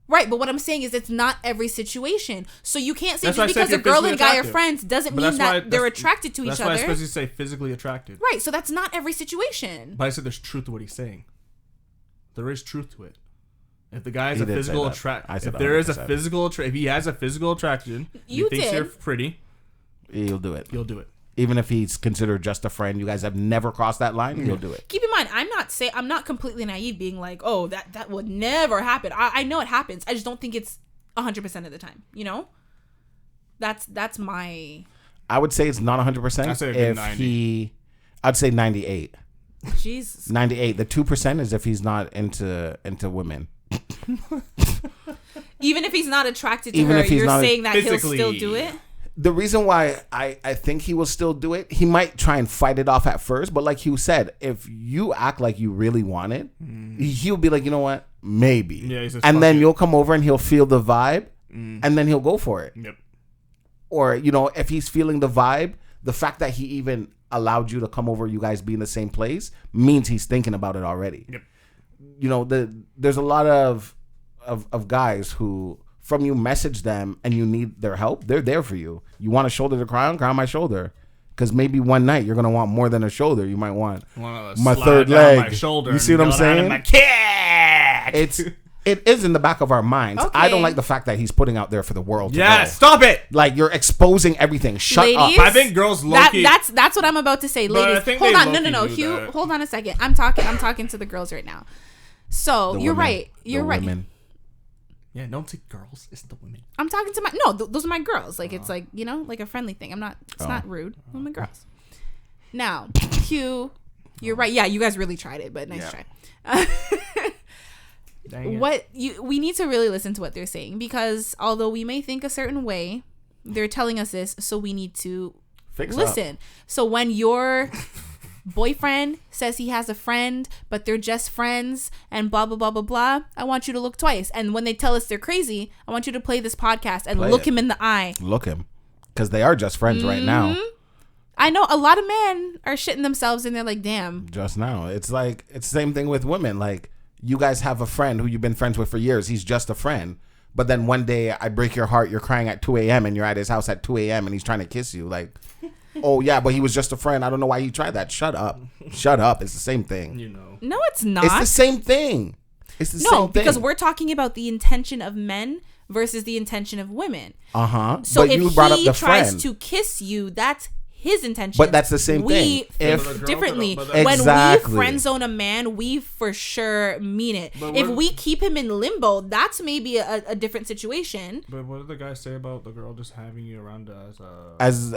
Right, but what I'm saying is it's not every situation. So you can't say That's just because a girl and a guy are friends doesn't mean that they're attracted to each other. That's why I supposed to say physically attracted. Right, so that's not every situation. But I said there's truth to what he's saying. There is truth to it. If the guy has a physical attraction, if he has a physical attraction, he thinks you're pretty, you'll do it. You'll do it. Even if he's considered just a friend, you guys have never crossed that line, you'll do it. Keep in mind, I'm not completely naive being like, oh, that would never happen. I know it happens. I just don't think it's 100% of the time, you know? That's my... I would say it's not 100%. I'd say 90. I'd say 98. Jesus. 98. The 2% is if he's not into women. Even if he's not attracted to her, you're saying that he'll still do it? The reason why I think he will still do it, he might try and fight it off at first, but like Hugh said, if you act like you really want it, he'll be like, you know what, maybe. Yeah, he says, and then you'll come over and he'll feel the vibe, and then he'll go for it. Yep. Or, you know, if he's feeling the vibe, the fact that he even allowed you to come over, you guys be in the same place, means he's thinking about it already. Yep. You know, there's a lot of guys who... from you message them and you need their help, they're there for you. You want a shoulder to cry on my shoulder. Because maybe one night you're going to want more than a shoulder. You might want my third leg. My shoulder, you see what I'm saying? My kick. It is in the back of our minds. Okay. I don't like the fact that he's putting out there for the world to Yeah, know. stop it. Like, you're exposing everything. Shut Ladies, up. I think girls low-key... That's what I'm about to say. Ladies, hold on. No. Hugh, that. hold on a second. I'm talking to the girls right now. So, The you're women. right. You're right. Women. Yeah, don't say girls. It's the women. I'm talking to those are my girls. Like, it's like, you know, like a friendly thing. It's not rude. Those are my girls. Now, Hugh, you're right. Yeah, you guys really tried it, but nice try. We need to really listen to what they're saying, because although we may think a certain way, they're telling us this, so we need to listen. So when your boyfriend says he has a friend, but they're just friends and blah, blah, blah, blah, blah, I want you to look twice. And when they tell us they're crazy, I want you to play this podcast and look him in the eye. Look him. Because they are just friends right now. I know a lot of men are shitting themselves and they're like, damn. Just now. It's like, it's the same thing with women. Like, you guys have a friend who you've been friends with for years. He's just a friend. But then one day I break your heart. You're crying at 2 a.m. and you're at his house at 2 a.m. and he's trying to kiss you. Like, oh, yeah, but he was just a friend. I don't know why he tried that. Shut up. Shut up. It's the same thing. You know. No, it's not. It's the same thing. It's the same thing. No, because we're talking about the intention of men versus the intention of women. So if you brought up the he tries friend. to kiss you, that's his intention. But that's the same thing. We think differently. When we friend zone a man, we for sure mean it. If we keep him in limbo, that's maybe a different situation. But what did the guy say about the girl just having you around as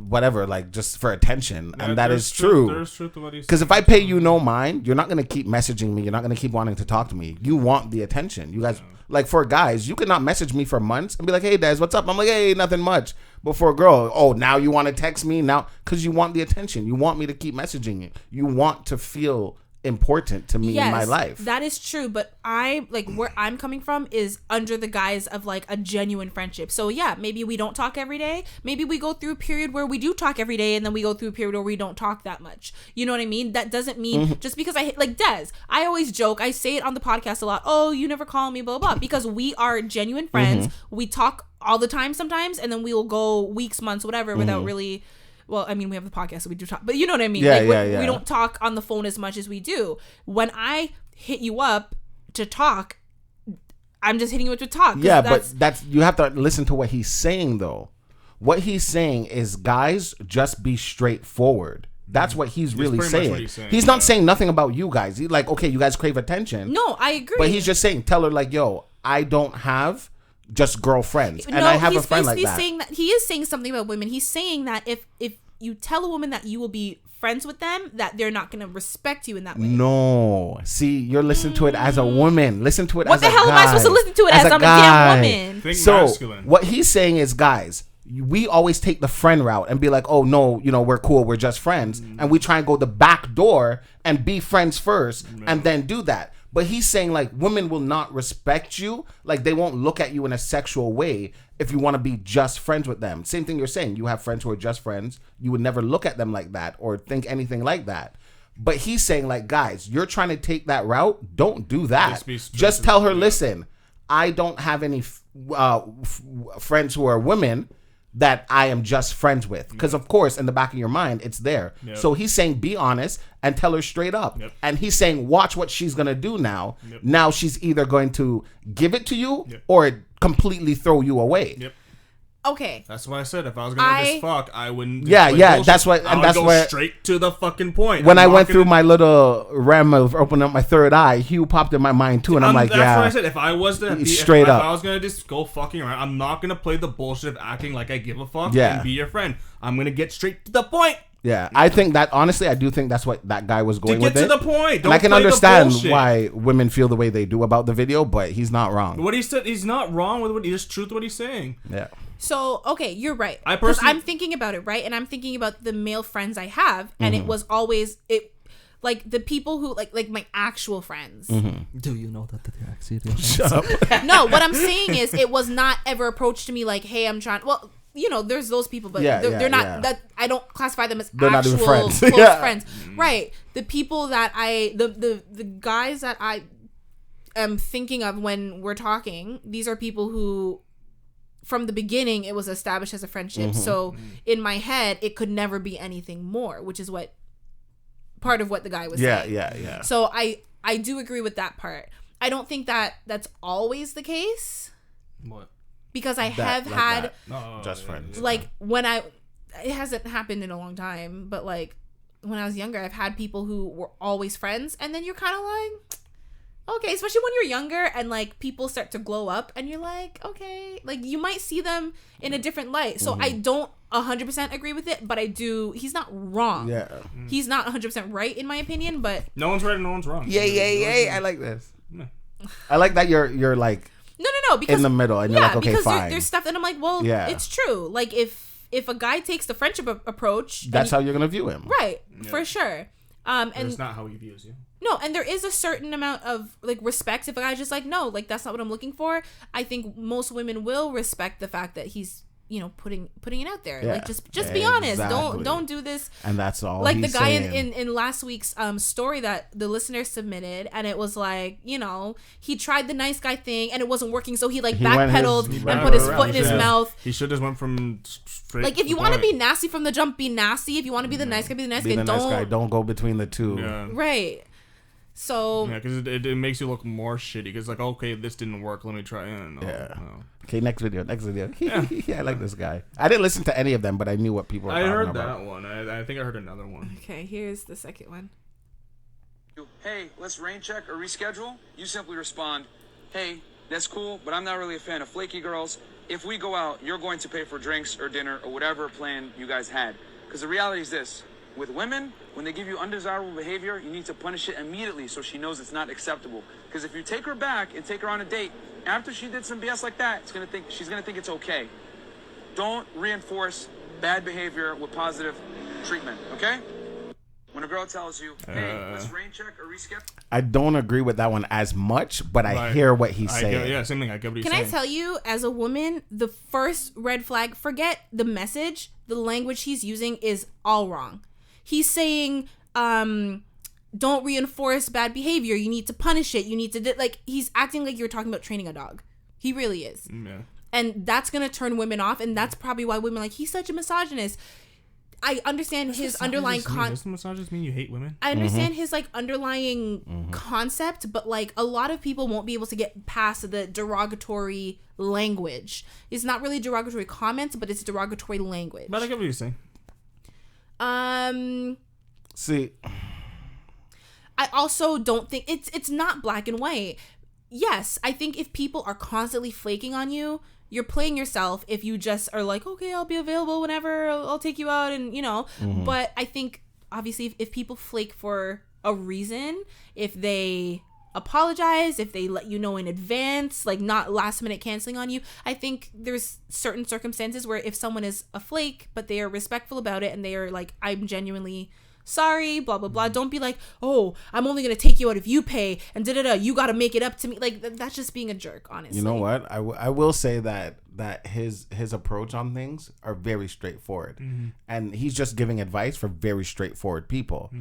whatever, like just for attention? And that is true. There's truth to what he's saying. Because if I pay you no mind, you're not going to keep messaging me. You're not going to keep wanting to talk to me. You want the attention. You guys, like for guys, you could not message me for months and be like, hey, Des, what's up? I'm like, hey, nothing much. But for a girl, oh, now you want to text me now because you want the attention. You want me to keep messaging you. You want to feel important to me in my life. That is true, but I like where I'm coming from is under the guise of like a genuine friendship. So yeah, maybe we don't talk every day. Maybe we go through a period where we do talk every day, and then we go through a period where we don't talk that much. You know what I mean? That doesn't mean just because I like Des. I always joke. I say it on the podcast a lot. Oh, you never call me, blah blah. Because we are genuine friends. We talk all the time sometimes, and then we will go weeks, months, whatever, without really. Well, I mean, we have the podcast, so we do talk, but you know what I mean? We don't talk on the phone as much as we do. When I hit you up to talk, I'm just hitting you up to talk. Yeah, but that's you have to listen to what he's saying, though. What he's saying is, guys, just be straightforward. That's what he's really saying. He's not saying nothing about you guys. He's like, okay, you guys crave attention. No, I agree. But he's just saying, tell her like, yo, I don't have just girlfriends, and I have a friend like that. Saying that he is saying something about women. He's saying that if you tell a woman that you will be friends with them, that they're not going to respect you in that way. No, see, you're listening to it as a woman. Listen to it what as a guy. What the hell am I supposed to listen to it as? I'm a damn woman. So what he's saying is, guys, we always take the friend route and be like, oh no, we're cool, we're just friends, and we try and go the back door and be friends first and then do that. But he's saying like women will not respect you, like they won't look at you in a sexual way if you want to be just friends with them. Same thing you're saying, you have friends who are just friends, you would never look at them like that or think anything like that. But he's saying like, guys, you're trying to take that route, don't do that. Just tell her, listen, I don't have any friends who are women that I am just friends with. Because, of course, in the back of your mind, it's there. Yep. So he's saying, be honest and tell her straight up. Yep. And he's saying, watch what she's going to do now. Yep. Now she's either going to give it to you or completely throw you away. Yep. Okay. That's why I said if I was gonna just fuck, I wouldn't. Yeah. That's what, and that's why straight to the fucking point. When I went through my little realm of opening up my third eye, Hugh popped in my mind too, and I'm like, that's what I said. If I was to straight up, if I was gonna just go fucking around, I'm not gonna play the bullshit of acting like I give a fuck and be your friend. I'm gonna get straight to the point. Yeah, I think that honestly, I do think that's what that guy was going with. To get to the point. And I can understand why women feel the way they do about the video, but he's not wrong. What he said, he's not wrong with he's truth. What he's saying. Yeah. So, okay, you're right. Because I'm thinking about it, right? And I'm thinking about the male friends I have, and it was always like the people who like my actual friends. Do you know that they're actually Shut up. No, what I'm saying is it was not ever approached to me like, hey, I'm trying. Well, there's those people, but they're not. That I don't classify them as they're actual close friends. Right. The people that the guys that I am thinking of when we're talking, these are people who, from the beginning, it was established as a friendship. So in my head, it could never be anything more, which is what part of what the guy was saying. Yeah. So I do agree with that part. I don't think that that's always the case. What? Because I have had just friends. Like it hasn't happened in a long time, but like when I was younger, I've had people who were always friends, and then you're kind of like, okay, especially when you're younger and like people start to glow up and you're like, okay, like you might see them in a different light. So I don't 100% agree with it, but I do. He's not wrong. Yeah. He's not 100% right in my opinion, but no one's right and no one's wrong. Yeah. I like this. Yeah. I like that you're like no, because in the middle and you're like, okay, because fine. There's stuff that I'm like, well, it's true. Like if a guy takes the friendship approach, that's how you're gonna view him, right? Yeah. For sure. And it's not how he views you. No, and there is a certain amount of like respect if a guy's just like, no, like that's not what I'm looking for. I think most women will respect the fact that he's putting it out there. Like just be honest. Don't do this. And that's all. Like the guy in last week's story that the listener submitted, and it was like, he tried the nice guy thing and it wasn't working, so he backpedaled and put his foot in his mouth. He should just went from straight. Like if you want to be nasty from the jump, be nasty. If you want to be the nice guy, be the nice guy. Don't go between the two. Yeah. Right. So because it makes you look more shitty. Because like, okay, this didn't work. Let me try. No. Okay, next video. Yeah, I like this guy. I didn't listen to any of them, but I knew what people were talking about. I heard that one. I think I heard another one. Okay, here's the second one. Hey, let's rain check or reschedule. You simply respond, hey, that's cool, but I'm not really a fan of flaky girls. If we go out, you're going to pay for drinks or dinner or whatever plan you guys had. Because the reality is this. With women, when they give you undesirable behavior, you need to punish it immediately so she knows it's not acceptable. Because if you take her back and take her on a date, after she did some BS like that, she's gonna think it's okay. Don't reinforce bad behavior with positive treatment, okay? When a girl tells you, hey, let's rain check or reschedule. I don't agree with that one as much, but I hear what he's saying. Same thing. I get what he's saying. Can I tell you, as a woman, the first red flag, forget the message, the language he's using is all wrong. He's saying, don't reinforce bad behavior. You need to punish it. You need to he's acting like you're talking about training a dog. He really is. Yeah. And that's going to turn women off. And that's probably why women are like, he's such a misogynist. I understand his underlying does misogynist mean you hate women? I understand his underlying concept, but a lot of people won't be able to get past the derogatory language. It's not really derogatory comments, but it's derogatory language. But I get what you're saying. See, I also don't think it's not black and white. Yes, I think if people are constantly flaking on you, you're playing yourself if you just are like, okay, I'll be available whenever, I'll take you out, and but I think obviously if people flake for a reason, if they apologize, if they let you know in advance, like not last minute canceling on you. I think there's certain circumstances where if someone is a flake, but they are respectful about it and they are like, I'm genuinely sorry, blah, blah, blah. Don't be like, oh, I'm only going to take you out if you pay and da-da-da. You got to make it up to me. Like, that's just being a jerk, honestly. You know what? I will say that his approach on things are very straightforward. And he's just giving advice for very straightforward people.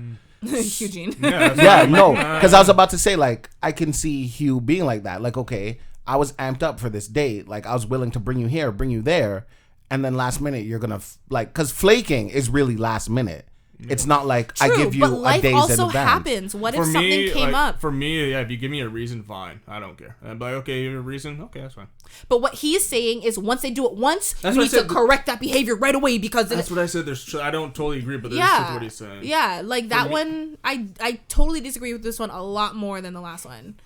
Hugh-Gene. Yeah, no. Because I was about to say, like, I can see Hugh being like that. Like, okay, I was amped up for this date. Like, I was willing to bring you here, bring you there. And then last minute, you're going to, like, because flaking is really last minute. It's not like True, I give you but life a days also in advance. happens. What if For something me, came up? For me, yeah, if you give me a reason, fine. I don't care. I'm like, okay, you have a reason? Okay, that's fine. But what he's saying is once they do it once, That's you what need I to said. correct that behavior right away because That's what I said. I don't totally agree, but there's truth to what he's saying. Yeah, like that one, I totally disagree with this one a lot more than the last one.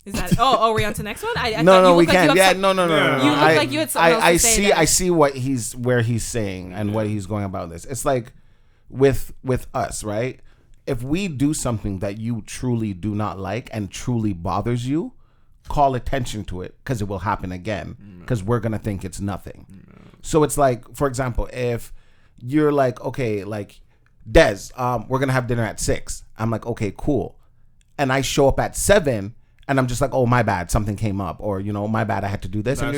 Is that? Oh, we're on to the next one. No, we can't. Yeah, no. You look like you had something else to say there. I see where he's saying and what he's going about this. It's like with us, right? If we do something that you truly do not like and truly bothers you, call attention to it because it will happen again because we're gonna think it's nothing. So it's like, for example, if you're like, okay, like Des, we're gonna have dinner at 6. I'm like, okay, cool, and I show up at 7. And I'm just like, oh, my bad, something came up, or my bad, I had to do this. And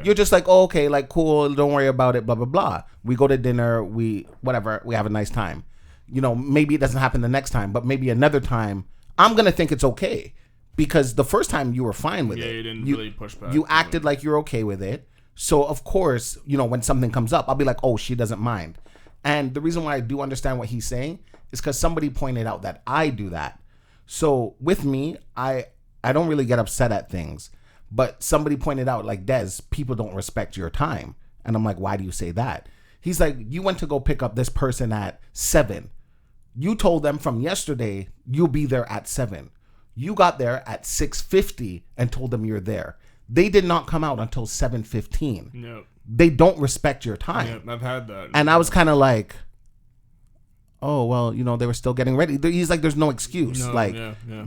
you're just like, oh, okay, like cool, don't worry about it, blah blah blah. We go to dinner, we have a nice time. Maybe it doesn't happen the next time, but maybe another time, I'm gonna think it's okay because the first time you were fine with it. Yeah, you didn't really push back. You acted like you're okay with it. So of course, when something comes up, I'll be like, oh, she doesn't mind. And the reason why I do understand what he's saying is because somebody pointed out that I do that. So with me, I don't really get upset at things, but somebody pointed out, like, Des, people don't respect your time. And I'm like, why do you say that? He's like, you went to go pick up this person at 7. You told them from yesterday, you'll be there at 7. You got there at 6:50 and told them you're there. They did not come out until 7:15. No. They don't respect your time. Yep, I've had that. And I was kind of like, oh, well, they were still getting ready. He's like, there's no excuse.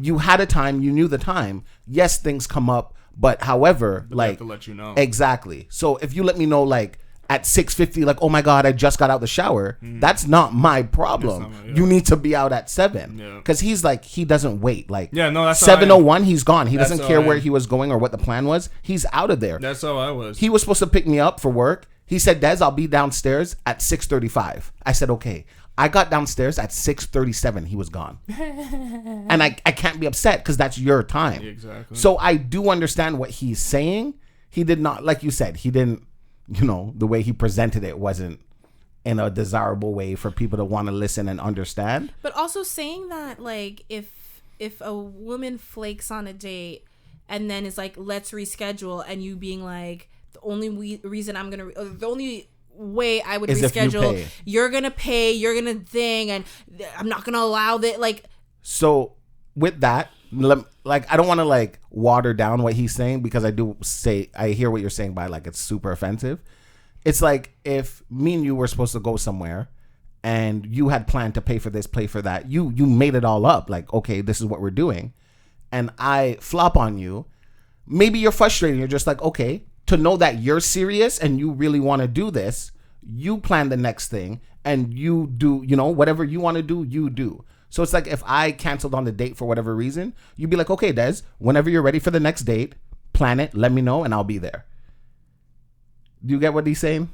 You had a time, you knew the time. Yes, things come up, but however, I have to let you know. Exactly. So if you let me know, like, at 6:50, like, oh my God, I just got out the shower, that's not my problem. You need to be out at 7. Because he's like, he doesn't wait. Like, that's 7:01, he's gone. He doesn't care where he was going or what the plan was. He's out of there. That's how I was. He was supposed to pick me up for work. He said, Des, I'll be downstairs at 6:35. I said, okay. I got downstairs at 6:37. He was gone. And I can't be upset because that's your time. Exactly. So I do understand what he's saying. He did not, like you said, he didn't, the way he presented it wasn't in a desirable way for people to want to listen and understand. But also saying that, like, if a woman flakes on a date and then is like, let's reschedule, and you being like, the only reason I'm going to, the only way I would reschedule, you're gonna pay, you're gonna thing, and I'm not gonna allow that. Like, so with that, like, I don't want to like water down what he's saying because I hear what you're saying by like it's super offensive. It's like if me and you were supposed to go somewhere and you had planned to pay for this, pay for that, you made it all up, like, okay, this is what we're doing, and I flop on you. Maybe you're frustrated, you're just like, okay, to know that you're serious and you really want to do this, you plan the next thing and you do, whatever you want to do, you do. So it's like if I canceled on the date for whatever reason, you'd be like, okay, Des, whenever you're ready for the next date, plan it, let me know, and I'll be there. Do you get what he's saying?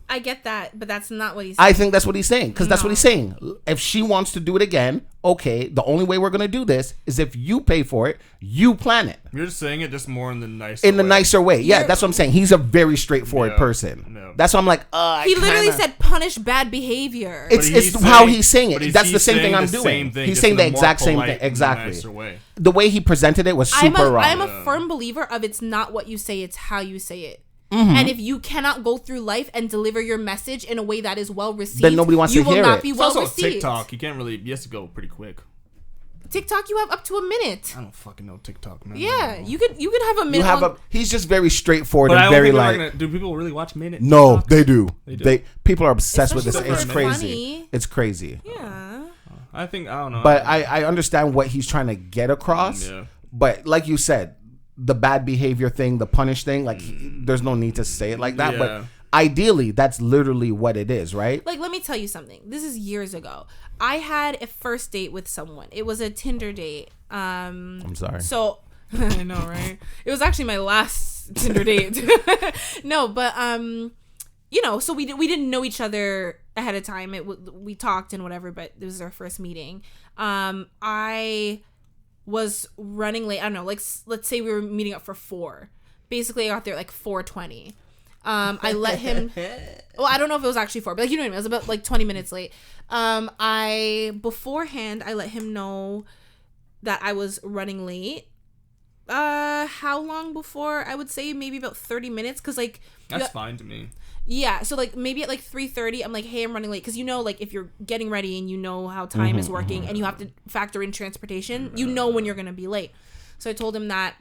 I get that, but that's not what he's saying. I think that's what he's saying, because that's what he's saying. If she wants to do it again, okay, the only way we're going to do this is if you pay for it, you plan it. You're just saying it just more in the nicer way. Yeah, that's what I'm saying. He's a very straightforward person. No. That's why I'm like, he literally said punish bad behavior. It's how he's saying it. That's the same thing I'm doing. He's saying the exact same thing. Exactly. The way he presented it was super wrong. I'm a firm believer of it's not what you say, it's how you say it. Mm-hmm. And if you cannot go through life and deliver your message in a way that is well received, then nobody wants to hear it. You will not be well received. Also, TikTok, you have to go pretty quick. TikTok, you have up to a minute. I don't fucking know TikTok, man. Yeah, you could have a minute. He's just very straightforward and very like. Do people really watch minute? No, they do. People are obsessed with this. It's crazy. Funny. It's crazy. Yeah. I don't know. But I understand what he's trying to get across. Yeah. But like you said, the bad behavior thing, the punish thing, like there's no need to say it like that. Yeah. But ideally, that's literally what it is, right? Like, let me tell you something. This is years ago. I had a first date with someone. It was a Tinder date. I'm sorry. So I know, right? It was actually my last Tinder date. No, but you know, so we didn't know each other ahead of time. We talked and whatever, but this was our first meeting. I was running late. I don't know, like let's say we were meeting up for 4. Basically, I got there like 4:20. I let him. Well, I don't know if it was actually 4, but like, you know what I mean. It was about like 20 minutes late. Beforehand, I let him know that I was running late. How long before? I would say maybe about 30 minutes, because like that's fine to me. Yeah, so like maybe at like 3:30, I'm like, hey, I'm running late, because you know, like if you're getting ready and you know how time is working and you have to factor in transportation, you know when you're gonna be late. So I told him that.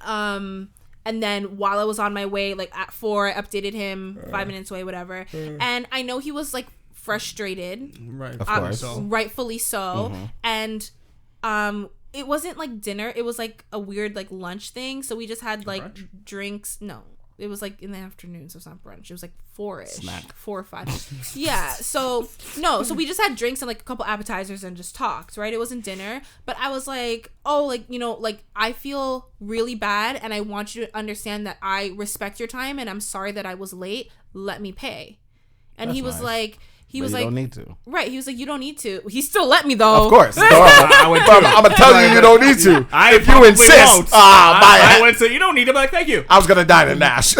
And then while I was on my way, like at 4, I updated him 5 minutes away, whatever. And I know he was like frustrated, Right? Of course. rightfully so. And it wasn't like dinner; it was like a weird like lunch thing. So we just had like drinks. No, it was like in the afternoon, so it's not brunch. It was like 4-ish, Snack. 4 or 5. Yeah. So so we just had drinks and like a couple appetizers and just talked. Right? It wasn't dinner, but I was like, oh, like, you know, like I feel really bad, and I want you to understand that I respect your time, and I'm sorry that I was late. Let me pay. And That's he was nice. like. He But was you like, don't need to. right. He was like, you don't need to. He still let me though. Of course. I'm I gonna tell you don't need to. I If you probably insist. won't. I I would say you don't need to, but like, thank you. was gonna die to Nash.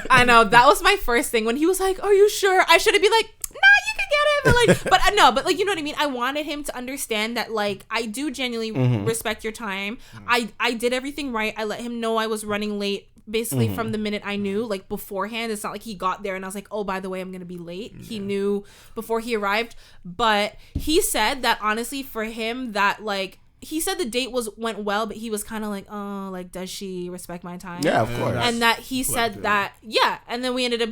I know, that was my first thing when he was like, "Are you sure?" I should have been like, "Nah, you can get it." But like, but no, but like, you know what I mean. I wanted him to understand that like I do genuinely respect your time. I did everything right. I let him know I was running late. Basically from the minute I knew, like beforehand. It's not like he got there and I was like, oh, by the way, I'm gonna be late. He knew before he arrived. But he said that honestly for him, that like he said the date went well, but he was kind of like, oh, like, does she respect my time? Yeah, of course. And that he said that, yeah, and then we ended up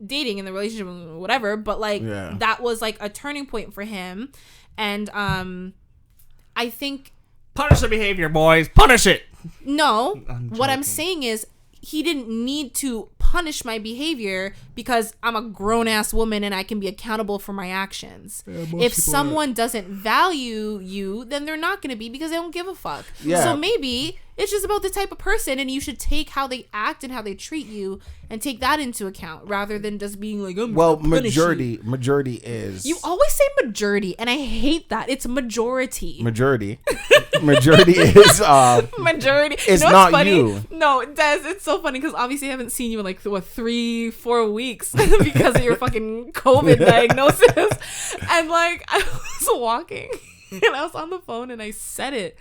dating in the relationship, whatever, but like that was like a turning point for him. And I think Punish the behavior, boys. Punish it. no, what I'm saying is he didn't need to punish my behavior because I'm a grown-ass woman and I can be accountable for my actions. If someone doesn't value you, then they're not going to be, because they don't give a fuck. Yeah. So maybe it's just about the type of person, and you should take how they act and how they treat you and take that into account rather than just being like, I'm Well, gonna punish you. majority is. You always say majority, and I hate that. It's majority. Majority is. Majority. It's you know not what's funny? you. No, Des, it's so funny because obviously I haven't seen you in like 3-4 weeks because of your fucking COVID diagnosis. And like I was walking and I was on the phone and I said it,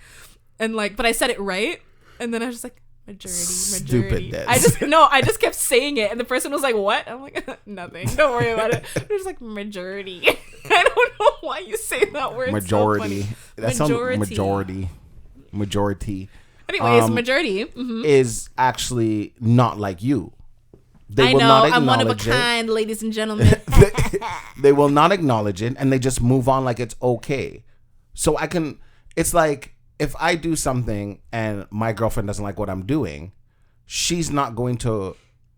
and like, but I said it right, and then I was just like, majority. Stupid, Des. I just kept saying it, and the person was like, what? I'm like, nothing, don't worry about it. It was like majority. I don't know why you say that word. Majority. So That sounds majority. Anyways, majority is actually not like you. They I will know, not I'm one of a acknowledge it. kind, ladies and gentlemen. They will not acknowledge it, and they just move on like it's okay. So it's like, if I do something and my girlfriend doesn't like what I'm doing, she's not going to,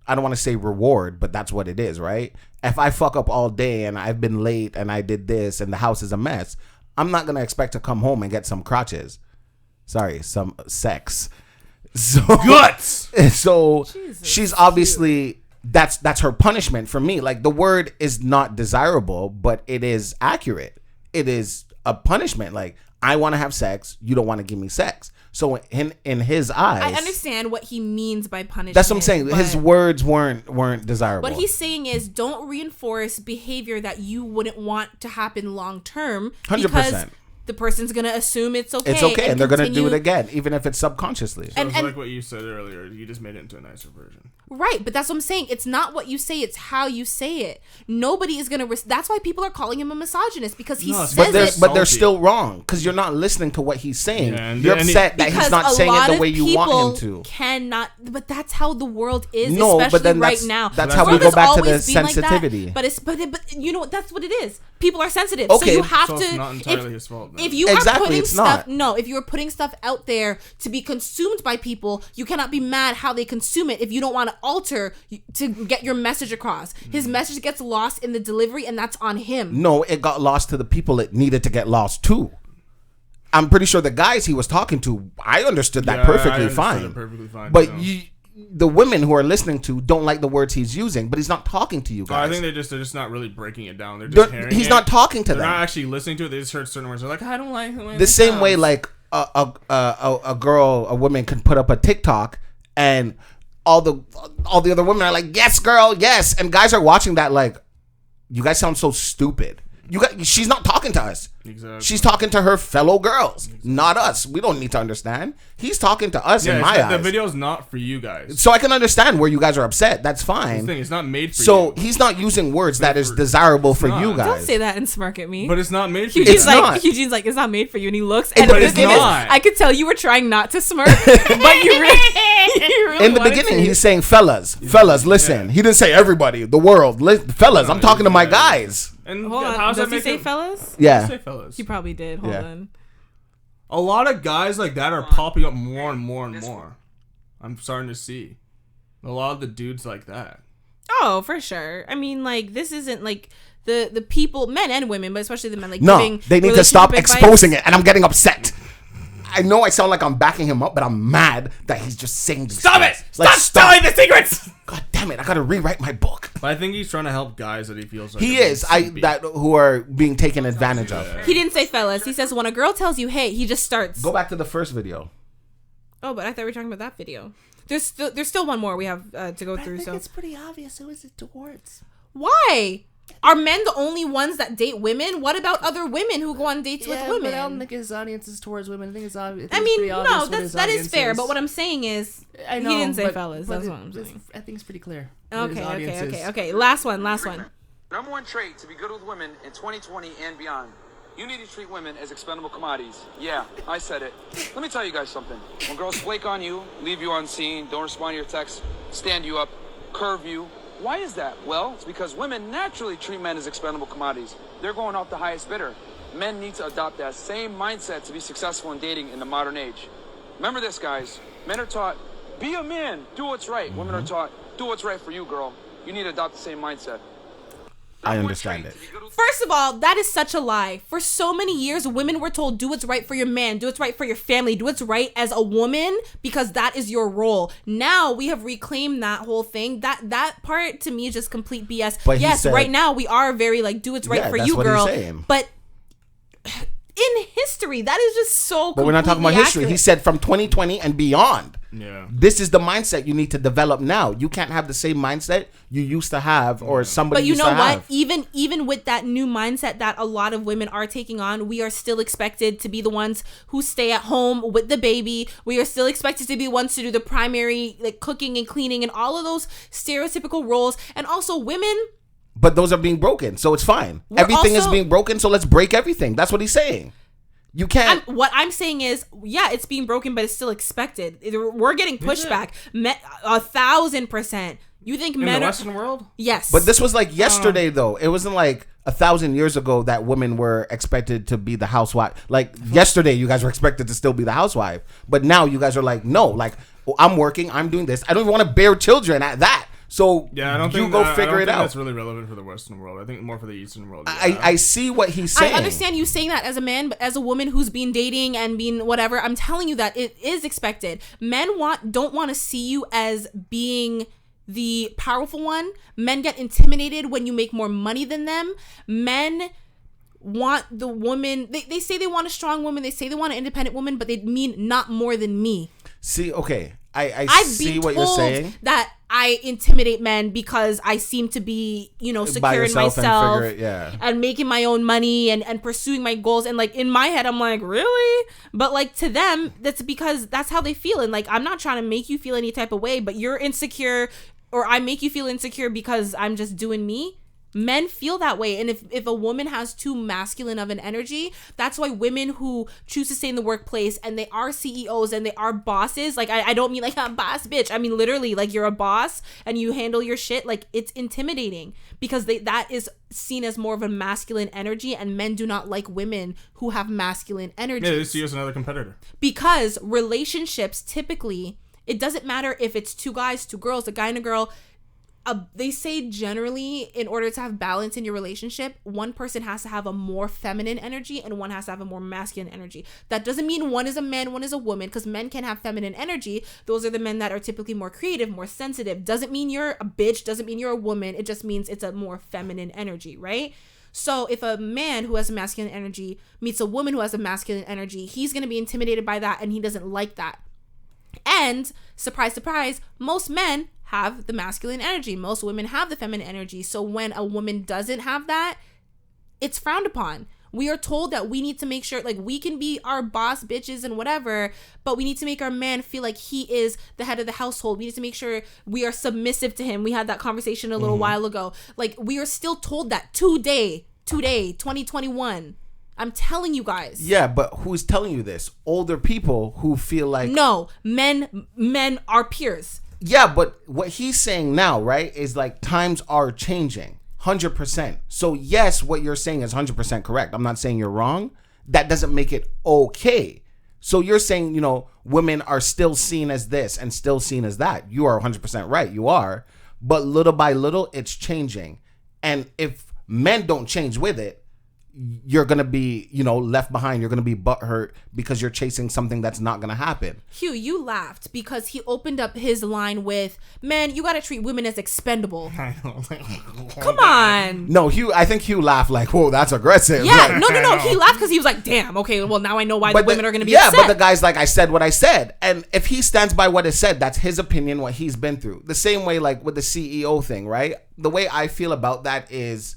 I don't want to say reward, but that's what it is, right? If I fuck up all day and I've been late and I did this and the house is a mess, I'm not going to expect to come home and get some crotches. Sorry, some sex. So Guts. So Jesus, she's obviously, that's her punishment for me. Like, the word is not desirable, but it is accurate. It is a punishment. Like, I want to have sex, you don't want to give me sex. So in his eyes, I understand what he means by punishment. that's what I'm saying. His words weren't desirable. What he's saying is, don't reinforce behavior that you wouldn't want to happen long term. 100%. the person's gonna assume it's okay. It's okay, and they're gonna do it again, even if it's subconsciously. So it's like what you said earlier. You just made it into a nicer version. Right, but that's what I'm saying. It's not what you say; it's how you say it. Nobody is gonna. That's why people are calling him a misogynist, because he says it. But they're still wrong, because you're not listening to what he's saying. Yeah, you're upset that he's not saying it the way you want him to. Cannot, but that's how the world is, no, especially but then right now. That's how we go back to the sensitivity. Like but you know what? That's what it is. People are sensitive, okay. so you have to. It's not entirely his fault. If you are putting stuff, if you are putting stuff out there to be consumed by people, you cannot be mad how they consume it if you don't want to alter to get your message across. His message gets lost in the delivery, and that's on him. No, it got lost to the people it needed to get lost to. I'm pretty sure the guys he was talking to, I understood that perfectly fine. But the women who are listening to don't like the words he's using, but he's not talking to you guys. I think they're just not really breaking it down. They're just hearing he's it. not talking to them. They're not actually listening to it. They just heard certain words. They're like, I don't like the same way like a woman can put up a TikTok and all the other women are like, yes, girl, yes, and guys are watching that like, you guys sound so stupid. She's not talking to us. Exactly. She's talking to her fellow girls, not us. We don't need to understand. He's talking to us in my eyes. The video's not for you guys. So I can understand where you guys are upset. That's fine. The thing, it's not made for you. So he's not using words that is desirable for you guys. Don't say that and smirk at me. But it's not made for Eugene's you. Eugene's like, it's not made for you. And he looks. And but it's not. I could tell you were trying not to smirk, but you really in the beginning, he's saying, fellas, listen. Yeah. He didn't say everybody, the world. Fellas, I'm talking to my guys. And hold on, does he say fellas? Yeah. Say fellas. He probably did. Hold on. A lot of guys like that are popping up more and more and more. I'm starting to see a lot of the dudes like that. Oh, for sure. I mean, like, this isn't like the people, men and women, but especially the men. Like, no, they need to stop exposing it, and I'm getting upset. I know I sound like I'm backing him up, but I'm mad that he's just saying these things. Stop telling the secrets! God damn it, I gotta rewrite my book. But I think he's trying to help guys that he feels like who are being taken advantage of. He didn't say fellas. He says when a girl tells you, hey, he just starts. Go back to the first video. Oh, but I thought we were talking about that video. There's still one more we have to go through. I think it's pretty obvious who is it towards. Why? Are men the only ones that date women? What about other women who go on dates with women? But I don't think his audience is towards women. I think it's obvious. That is fair. But what I'm saying is, he didn't say fellas. That's what I'm saying. I think it's pretty clear. Okay. Last one. Number one trait to be good with women in 2020 and beyond. You need to treat women as expendable commodities. Yeah, I said it. Let me tell you guys something. When girls flake on you, leave you unseen, don't respond to your texts, stand you up, curve you. Why is that? Well, it's because women naturally treat men as expendable commodities. They're going off the highest bidder. Men need to adopt that same mindset to be successful in dating in the modern age. Remember this, guys. Men are taught, be a man, do what's right. Women are taught, do what's right for you, girl. You need to adopt the same mindset. I understand it. First of all, that is such a lie. For so many years, women were told, do what's right for your man, do what's right for your family, do what's right as a woman, because that is your role. Now we have reclaimed that whole thing. That part to me is just complete BS. But yes, right now we are very like, do what's right for you, girl. But in history, that is just so. But we're not talking about history. He said from 2020 and beyond. Yeah. This is the mindset you need to develop now. You can't have the same mindset you used to have or somebody used to have. But you know what? Even with that new mindset that a lot of women are taking on, we are still expected to be the ones who stay at home with the baby. We are still expected to be ones to do the primary like cooking and cleaning and all of those stereotypical roles. And also women. But those are being broken, so it's fine. Everything is being broken, so let's break everything. That's what he's saying. You can't. What I'm saying is, yeah, it's being broken, but it's still expected. We're getting pushback 1,000%. You think men in the Western world? Yes. But this was like yesterday, though. It wasn't like 1,000 years ago that women were expected to be the housewife. Like yesterday, you guys were expected to still be the housewife. But now you guys are like, no, like, well, I'm working, I'm doing this. I don't even want to bear children at that. So yeah, I don't think figure it out. That's really relevant for the Western world. I think more for the Eastern world. I see what he's saying. I understand you saying that as a man, but as a woman who's been dating and been whatever, I'm telling you that it is expected. Men don't want to see you as being the powerful one. Men get intimidated when you make more money than them. Men want the woman. They say they want a strong woman. They say they want an independent woman, but they mean not more than me. See, okay. I see what you're saying. That I intimidate men because I seem to be, secure in myself and making my own money and pursuing my goals. And like in my head, I'm like, really? But like to them, that's because that's how they feel. And like, I'm not trying to make you feel any type of way, but you're insecure, or I make you feel insecure because I'm just doing me. Men feel that way. And if a woman has too masculine of an energy, that's why women who choose to stay in the workplace and they are CEOs and they are bosses, like I don't mean like a boss bitch, I mean literally like you're a boss and you handle your shit, like it's intimidating because that is seen as more of a masculine energy, and men do not like women who have masculine energy. Yeah, they see you as another competitor. Because relationships typically, it doesn't matter if it's two guys, two girls, a guy and a girl. They say generally, in order to have balance in your relationship, one person has to have a more feminine energy and one has to have a more masculine energy. That doesn't mean one is a man, one is a woman, because men can have feminine energy. Those are the men that are typically more creative, more sensitive. Doesn't mean you're a bitch, doesn't mean you're a woman. It just means it's a more feminine energy, right? So if a man who has a masculine energy meets a woman who has a masculine energy, he's going to be intimidated by that and he doesn't like that. And surprise, surprise, most men have the masculine energy. Most women have the feminine energy. So when a woman doesn't have that, it's frowned upon. We are told that we need to make sure, like, we can be our boss bitches and whatever, but we need to make our man feel like he is the head of the household. We need to make sure we are submissive to him. We had that conversation a little while ago. Like, we are still told that today, 2021. I'm telling you guys. Yeah, but who's telling you this? Older people who feel like... No, men are peers. Yeah, but what he's saying now, right, is like times are changing 100%. So yes, what you're saying is 100% correct. I'm not saying you're wrong. That doesn't make it okay. So you're saying, women are still seen as this and still seen as that. You are 100% right. You are. But little by little, it's changing. And if men don't change with it, you're going to be, left behind. You're going to be butthurt because you're chasing something that's not going to happen. Hugh, you laughed because he opened up his line with, man, you got to treat women as expendable. Come on. No, I think Hugh laughed like, whoa, that's aggressive. Yeah, no. He laughed because he was like, damn, okay, well, now I know why the women are going to be upset. Yeah, but the guy's like, I said what I said. And if he stands by what is said, that's his opinion, what he's been through. The same way, like with the CEO thing, right? The way I feel about that is,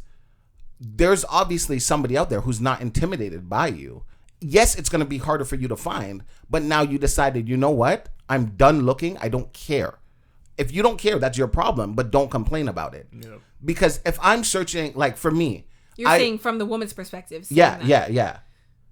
there's obviously somebody out there who's not intimidated by you. Yes, it's going to be harder for you to find, but now you decided, you know what? I'm done looking. I don't care. If you don't care, that's your problem, but don't complain about it. Yep. Because if I'm searching, like for me... You're saying from the woman's perspective. Yeah. Okay.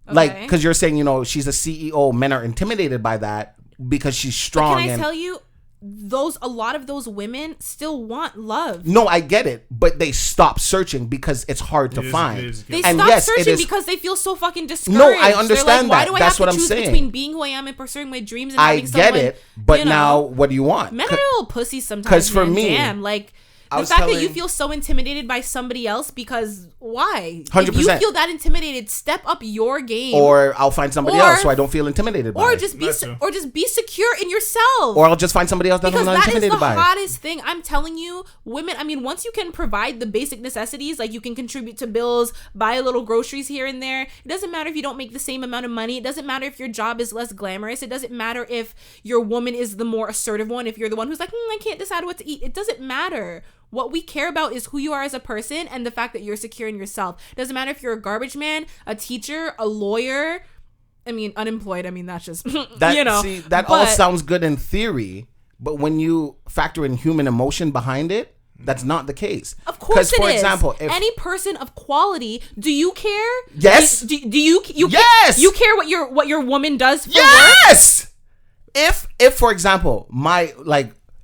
Like, because you're saying, she's a CEO, men are intimidated by that because she's strong. But can I tell you... a lot of those women still want love. No, I get it, but they stop searching because it's hard to find. They stop searching because they feel so fucking discouraged. No, I understand like, that. Why do I That's have what to I'm choose saying. Between being who I am and pursuing my dreams and having someone? I get it, but now what do you want? Men are little pussies sometimes. Because for me, damn, like. The fact that you feel so intimidated by somebody else, because why? 100%. If you feel that intimidated, step up your game. Or I'll find somebody else so I don't feel intimidated by it. Or just be secure in yourself. Or I'll just find somebody else that I'm not intimidated by. Because that is the hottest thing. I'm telling you, women, I mean, once you can provide the basic necessities, like you can contribute to bills, buy a little groceries here and there. It doesn't matter if you don't make the same amount of money. It doesn't matter if your job is less glamorous. It doesn't matter if your woman is the more assertive one. If you're the one who's like, I can't decide what to eat. It doesn't matter. What we care about is who you are as a person and the fact that you're secure in yourself. It doesn't matter if you're a garbage man, a teacher, a lawyer. I mean, unemployed. I mean, that's just, that all sounds good in theory, but when you factor in human emotion behind it, that's not the case. Of course it is. For example, if any person of quality, do you care? Yes. Do you yes. You care what your woman does for work? Yes. If for example,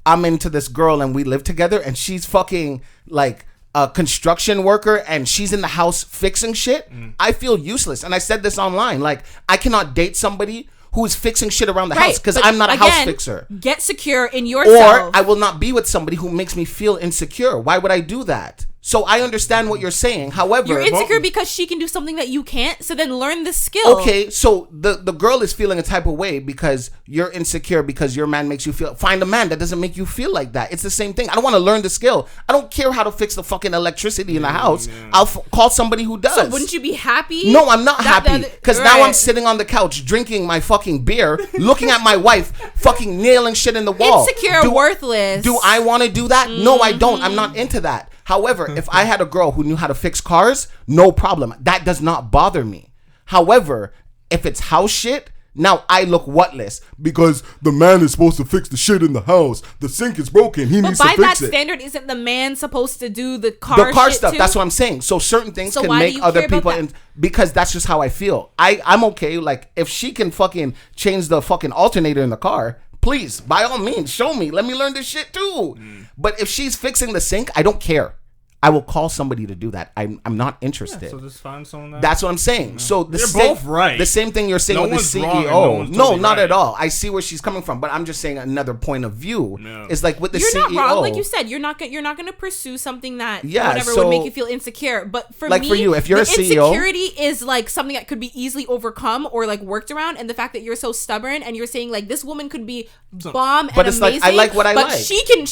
I'm into this girl and we live together and she's fucking like a construction worker and she's in the house fixing shit, I feel useless. And I said this online, like I cannot date somebody who's fixing shit around the house because I'm not a house fixer. Get secure in yourself. Or I will not be with somebody who makes me feel insecure. Why would I do that? So I understand what you're saying. However, you're insecure because she can do something that you can't. So then learn the skill. Okay, so the girl is feeling a type of way because you're insecure because your man makes you feel. Find a man that doesn't make you feel like that. It's the same thing. I don't want to learn the skill. I don't care how to fix the fucking electricity in the house. I'll call somebody who does. So wouldn't you be happy? No, I'm not happy because now I'm sitting on the couch drinking my fucking beer, looking at my wife fucking nailing shit in the wall. Insecure, worthless. Do I want to do that? No, I don't. I'm not into that. However, if I had a girl who knew how to fix cars, no problem. That does not bother me. However, if it's house shit, now I look whatless because the man is supposed to fix the shit in the house. The sink is broken. He needs to fix it. But by that standard, isn't the man supposed to do the car shit stuff? Too? That's what I'm saying. So certain things can make other people because that's just how I feel. I'm okay. Like if she can fucking change the fucking alternator in the car, please, by all means, show me. Let me learn this shit too. But if she's fixing the sink, I don't care. I will call somebody to do that. I'm not interested. Yeah, so just find someone that's what I'm saying. Yeah. So you're both right. The same thing you're saying with the CEO. No, not at all. I see where she's coming from, but I'm just saying another point of view. No. Is like with the CEO. You're not wrong. Like you said, you're not going to pursue something that would make you feel insecure. But for me, for you, if you're a CEO, insecurity is like something that could be easily overcome or like worked around. And the fact that you're so stubborn and you're saying like this woman could be bomb and amazing, like I like what I like. But she can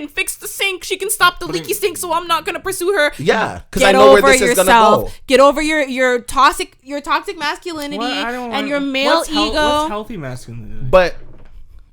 fix the sink. She can stop the leaky sink. So I'm not going to pursue her. Yeah, because I know where this is gonna go. Get over your toxic masculinity and your male ego. What's healthy masculinity? But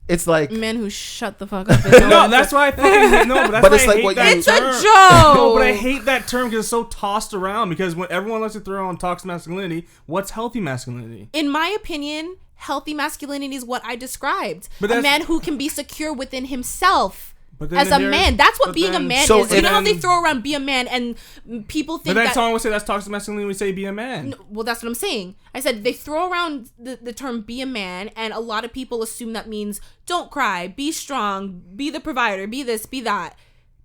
it's like men who shut the fuck up. No, that's why I fucking no. But that's why I hate that it's term. a joke. No, but I hate that term because it's so tossed around. Because when everyone likes to throw on toxic masculinity, what's healthy masculinity? In my opinion, healthy masculinity is what I described. A man who can be secure within himself. As a man, that's what being a man is. You know how they throw around be a man and people think that someone would say that's toxic masculinity, we say be a man. No, well, that's what I'm saying. I said they throw around the term be a man and a lot of people assume that means don't cry, be strong, be the provider, be this, be that.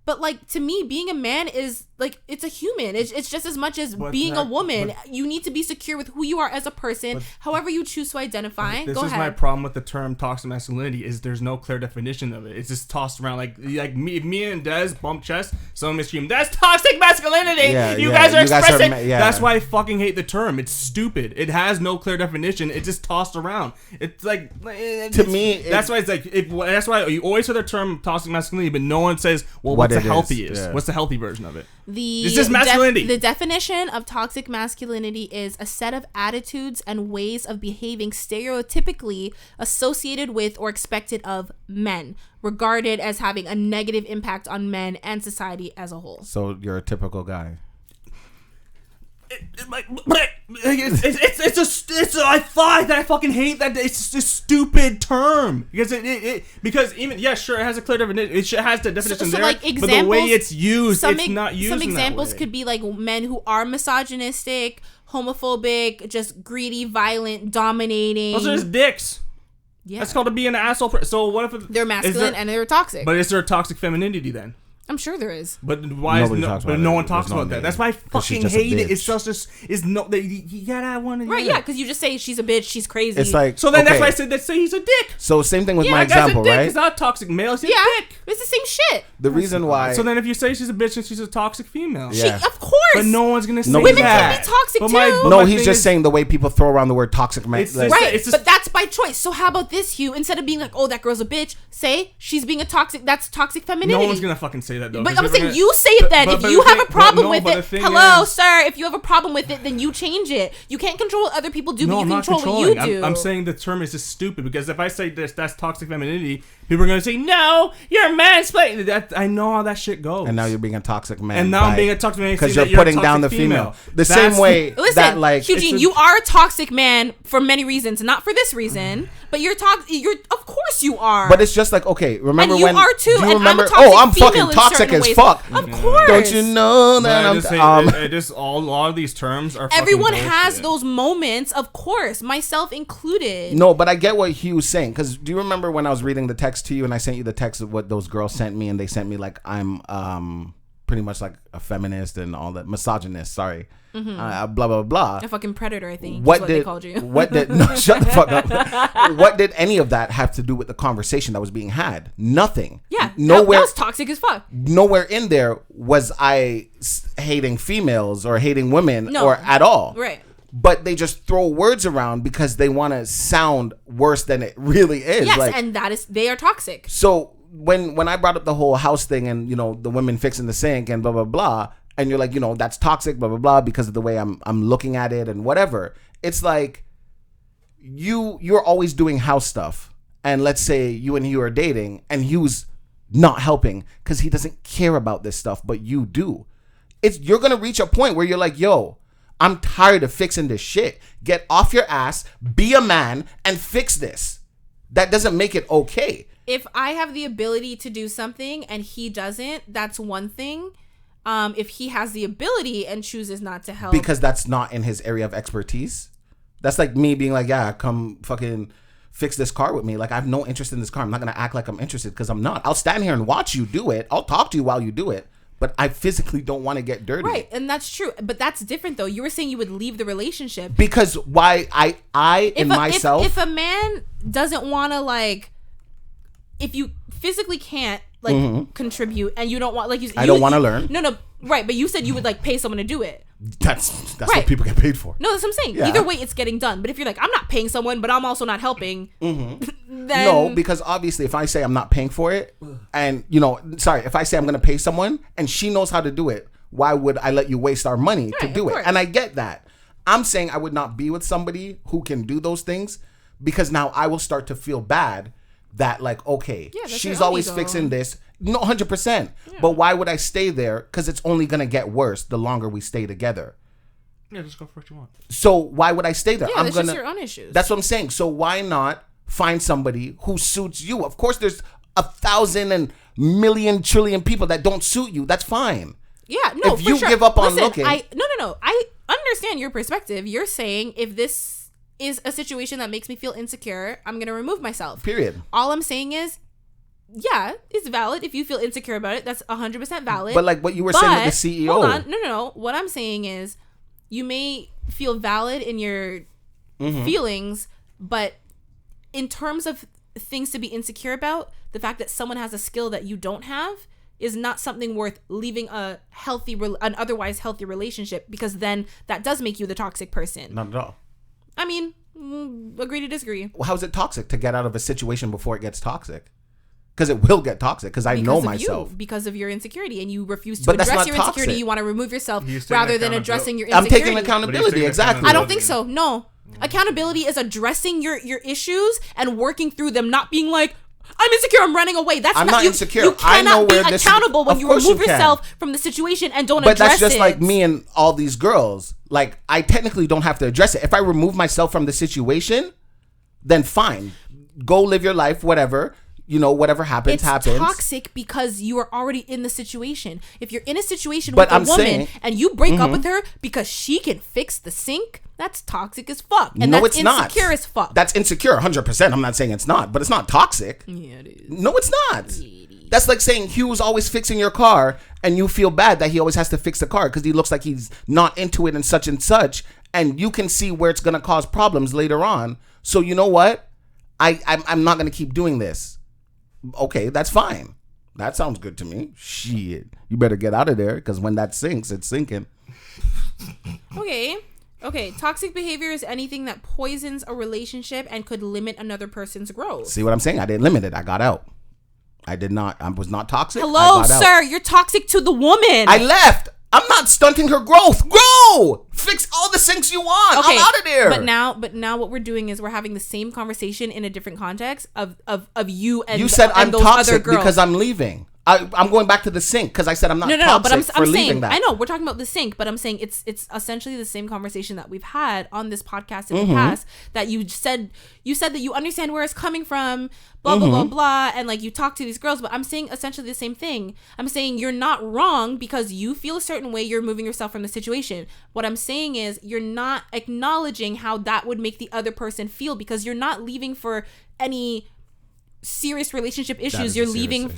But like to me, being a man is like it's a human. It's just as much as being a woman. You need to be secure with who you are as a person, however you choose to identify. This Go is ahead. my problem with the term toxic masculinity is there's no clear definition of it. It's just tossed around like me and Des bump chest. Someone may scream, "That's toxic masculinity." You guys are expressing. That's why I fucking hate the term. It's stupid. It has no clear definition. It's just tossed around. It's like that's why it's like that's why you always hear the term toxic masculinity, but no one says, "Well, what's the healthy is? Yeah. What's the healthy version of it?" It's just masculinity. The definition of toxic masculinity is a set of attitudes and ways of behaving stereotypically associated with or expected of men, regarded as having a negative impact on men and society as a whole. So you're a typical guy. I fucking hate that. It's a stupid term because even sure, it has a clear definition. It has the definition there, like but the way it's used, it's not used. Some examples that way. Could be like men who are misogynistic, homophobic, just greedy, violent, dominating. Those are just dicks. Yeah, that's called to be an asshole. So what if they're masculine and they're toxic? But is there a toxic femininity then? I'm sure there is. But why no one talks about that? That's why I fucking hate it. It's just I want to. Right, yeah, because you just say she's a bitch, she's crazy. It's like so then that's why I said say he's a dick. So same thing with my example, right? It's not toxic male. He's a dick. It's the same shit. The reason why. So then if you say she's a bitch and she's a toxic female, of course. But no one's gonna say women that. can be toxic too. No, he's just saying the way people throw around the word toxic. Right, but that's by choice. So how about this, Hugh? Instead of being like, oh, that girl's a bitch, say she's being a toxic. That's toxic femininity. No one's gonna fucking say that though. But I'm saying you say it then. If you have a problem with it, hello, sir. If you have a problem with it, then you change it. You can't control what other people do, but you control what you do. I'm saying the term is just stupid because if I say that's toxic femininity, people are gonna say, no, you're mansplaining. I know how that shit goes. And now you're being a toxic man. And now I'm being a toxic man because you're putting down the female. The same way that like Hugh-Gene, you are a toxic man for many reasons, not for this reason. But you're of course you are. But it's just like, okay, remember and you when are too. do you and remember? I'm fucking toxic as fuck. Of course. Don't you know that a lot of these terms are. Everyone has those moments, of course, myself included. No, but I get what Hugh's saying because do you remember when I was reading the text to you and I sent you the text of what those girls sent me and they sent me like I'm pretty much like a feminist and all that, misogynist. Sorry, blah blah blah. A fucking predator, I think. What they called you? What did? No, shut the fuck up. What did any of that have to do with the conversation that was being had? Nothing. Yeah, nowhere. That was toxic as fuck. Nowhere in there was I hating females or hating women or at all. Right. But they just throw words around because they want to sound worse than it really is. Yes, and they are toxic. So when I brought up the whole house thing and, you know, the women fixing the sink and blah, blah, blah, and you're like, you know, that's toxic, blah, blah, blah, because of the way I'm looking at it and whatever. It's like you're always doing house stuff. And let's say you and Hugh are dating and Hugh's not helping because he doesn't care about this stuff, but you do. You're going to reach a point where you're like, yo, I'm tired of fixing this shit. Get off your ass, be a man, and fix this. That doesn't make it okay. If I have the ability to do something and he doesn't, that's one thing. If he has the ability and chooses not to help. Because that's not in his area of expertise. That's like me being like, yeah, come fucking fix this car with me. Like, I have no interest in this car. I'm not going to act like I'm interested because I'm not. I'll stand here and watch you do it. I'll talk to you while you do it. But I physically don't want to get dirty. Right, and that's true. But that's different, though. You were saying you would leave the relationship. Because why myself... If a man doesn't want to, like... If you physically can't, like, contribute and you don't want... like I don't want to learn. No, right. But you said you would, like, pay someone to do it. That's right. What people get paid for. No, that's what I'm saying. Yeah. Either way, it's getting done. But if you're like, I'm not paying someone, but I'm also not helping, then... No, because obviously if I say I'm not paying for it, and, you know, if I say I'm going to pay someone and she knows how to do it, why would I let you waste our money to do it? And I get that. I'm saying I would not be with somebody who can do those things because now I will start to feel bad that, like, okay, she's always fixing this. No, 100%. Yeah. But why would I stay there? Because it's only going to get worse the longer we stay together. Yeah, just go for what you want. So why would I stay there? Yeah, that's just your own issues. That's what I'm saying. So why not find somebody who suits you? Of course, there's 1,000 and million trillion people that don't suit you. That's fine. Yeah, no, if you give up on looking. No. I understand your perspective. You're saying if this is a situation that makes me feel insecure, I'm going to remove myself. Period. All I'm saying is, yeah, it's valid. If you feel insecure about it, that's 100% valid. But like what you were saying with the CEO. Hold on. No. What I'm saying is you may feel valid in your feelings, but in terms of things to be insecure about, the fact that someone has a skill that you don't have is not something worth leaving an otherwise healthy relationship, because then that does make you the toxic person. Not at all. I mean, agree to disagree. Well, how is it toxic to get out of a situation before it gets toxic? Because it will get toxic, because I know myself. Because of your insecurity, and you refuse to address your insecurity. You want to remove yourself rather than addressing your insecurity. I'm taking accountability, exactly. I don't think so, no. Accountability is addressing your issues and working through them, not being like, I'm insecure, I'm running away. I'm not insecure. You cannot be accountable when you remove yourself from the situation and don't address it. But that's just like me and all these girls. Like, I technically don't have to address it. If I remove myself from the situation, then fine. Go live your life, whatever. You know, whatever happens, happens. It's toxic because you are already in the situation. If you're in a situation with a woman and you break up with her because she can fix the sink, that's toxic as fuck. And that's insecure as fuck. That's insecure, 100%. I'm not saying it's not, but it's not toxic. Yeah, it is. No, it's not. That's like saying Hugh's always fixing your car and you feel bad that he always has to fix the car because he looks like he's not into it and such, and you can see where it's going to cause problems later on. So you know what? I'm not going to keep doing this. Okay, that's fine. That sounds good to me. Shit. You better get out of there, because when that sinks, it's sinking. Okay. Toxic behavior is anything that poisons a relationship and could limit another person's growth. See what I'm saying? I didn't limit it. I got out. I was not toxic. Hello, sir. You're toxic to the woman. I left. I'm not stunting her growth. Grow! Fix all the sinks you want. Okay, I'm out of there. But now what we're doing is we're having the same conversation in a different context of you and you said and I'm toxic because I'm leaving. I'm going back to the sink because I said I'm not toxic but I'm for leaving saying, that. I know we're talking about the sink, but I'm saying it's essentially the same conversation that we've had on this podcast in the past. That you said that you understand where it's coming from, blah blah blah blah, and like you talk to these girls. But I'm saying essentially the same thing. I'm saying you're not wrong because you feel a certain way. You're moving yourself from the situation. What I'm saying is you're not acknowledging how that would make the other person feel, because you're not leaving for any serious relationship issues. You're leaving.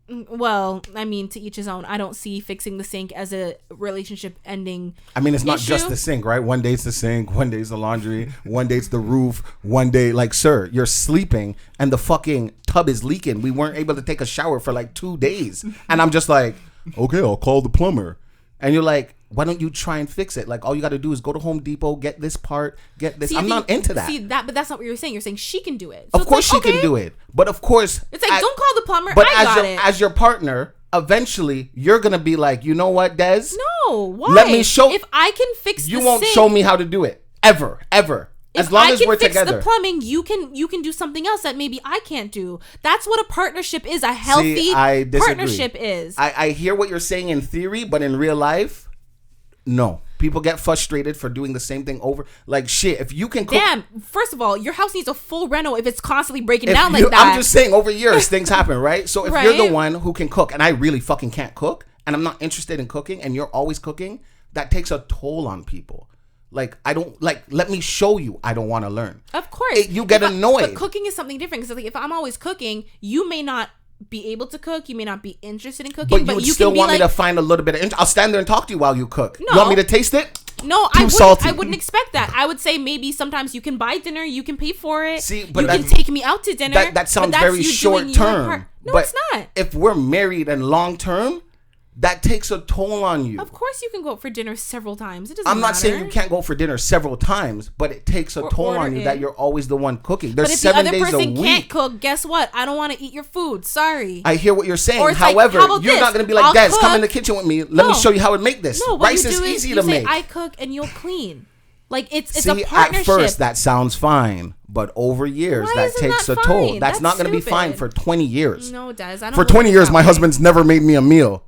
Well, I mean, to each his own. I don't see fixing the sink as a relationship ending. I mean, it's not just the sink, right? One day it's the sink, one day it's the laundry, one day it's the roof, one day, like, sir, you're sleeping and the fucking tub is leaking. We weren't able to take a shower for like 2 days. And I'm just like, okay, I'll call the plumber. And you're like, why don't you try and fix it? Like, all you got to do is go to Home Depot, get this part, get this. I'm not into that. But that's not what you're saying. You're saying she can do it. So of course she can do it. But of course. It's like, don't call the plumber. But as your partner, eventually, you're going to be like, you know what, Des? No, why? Let me show. If I can fix the sink. You won't show me how to do it. Ever. As long as we're together. If I can fix the plumbing, you can do something else that maybe I can't do. That's what a partnership is. A healthy partnership is. I hear what you're saying in theory, but in real life, no. People get frustrated for doing the same thing over. Like, shit, if you can cook. Damn, first of all, your house needs a full reno if it's constantly breaking down like that. I'm just saying, over years, things happen, right? So if you're the one who can cook, and I really fucking can't cook, and I'm not interested in cooking, and you're always cooking, that takes a toll on people. Like, I don't, like, let me show you. I don't want to learn. Of course. You get annoyed. But cooking is something different. Because, like, if I'm always cooking, you may not be able to cook. You may not be interested in cooking. But you still want me to find a little bit of interest. I'll stand there and talk to you while you cook. No. You want me to taste it? No, I wouldn't expect that. I would say maybe sometimes you can buy dinner, you can pay for it. See, but you can take me out to dinner. That sounds very short term. No, but it's not. If we're married and long term, that takes a toll on you. Of course you can go out for dinner several times. It doesn't matter. I'm not saying you can't go for dinner several times, but it takes a toll on you that you're always the one cooking. There's 7 days a week. But if the other person can't cook, guess what? I don't want to eat your food. Sorry. I hear what you're saying. However, you're not going to be like, Des, come in the kitchen with me. Let me show you how to make this. No, rice is easy to make. I cook and you'll clean. Like, it's a partnership. At first, that sounds fine. But over years, that takes a toll. That's not going to be fine for 20 years. No, Des. I don't for 20 years, my husband's never made me a meal.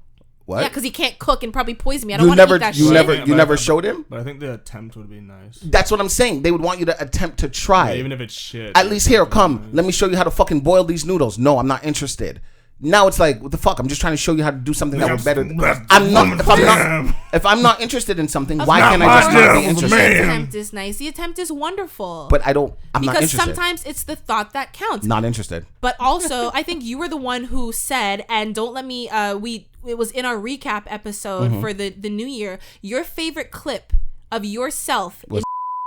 What? Yeah, because he can't cook and probably poison me. I don't want to eat that shit. You never showed him? But I think the attempt would be nice. That's what I'm saying. They would want you to attempt to try. Yeah, even if it's shit. At least here, come. Nice. Let me show you how to fucking boil these noodles. No, I'm not interested. Now it's like, what the fuck? I'm just trying to show you how to do something that would better. If I'm not interested in something, why can't I just not be interested? The attempt is nice. The attempt is wonderful. But I'm not interested. Because sometimes it's the thought that counts. Not interested. But also, I think you were the one who said, and don't let me, it was in our recap episode for the new year, your favorite clip of yourself in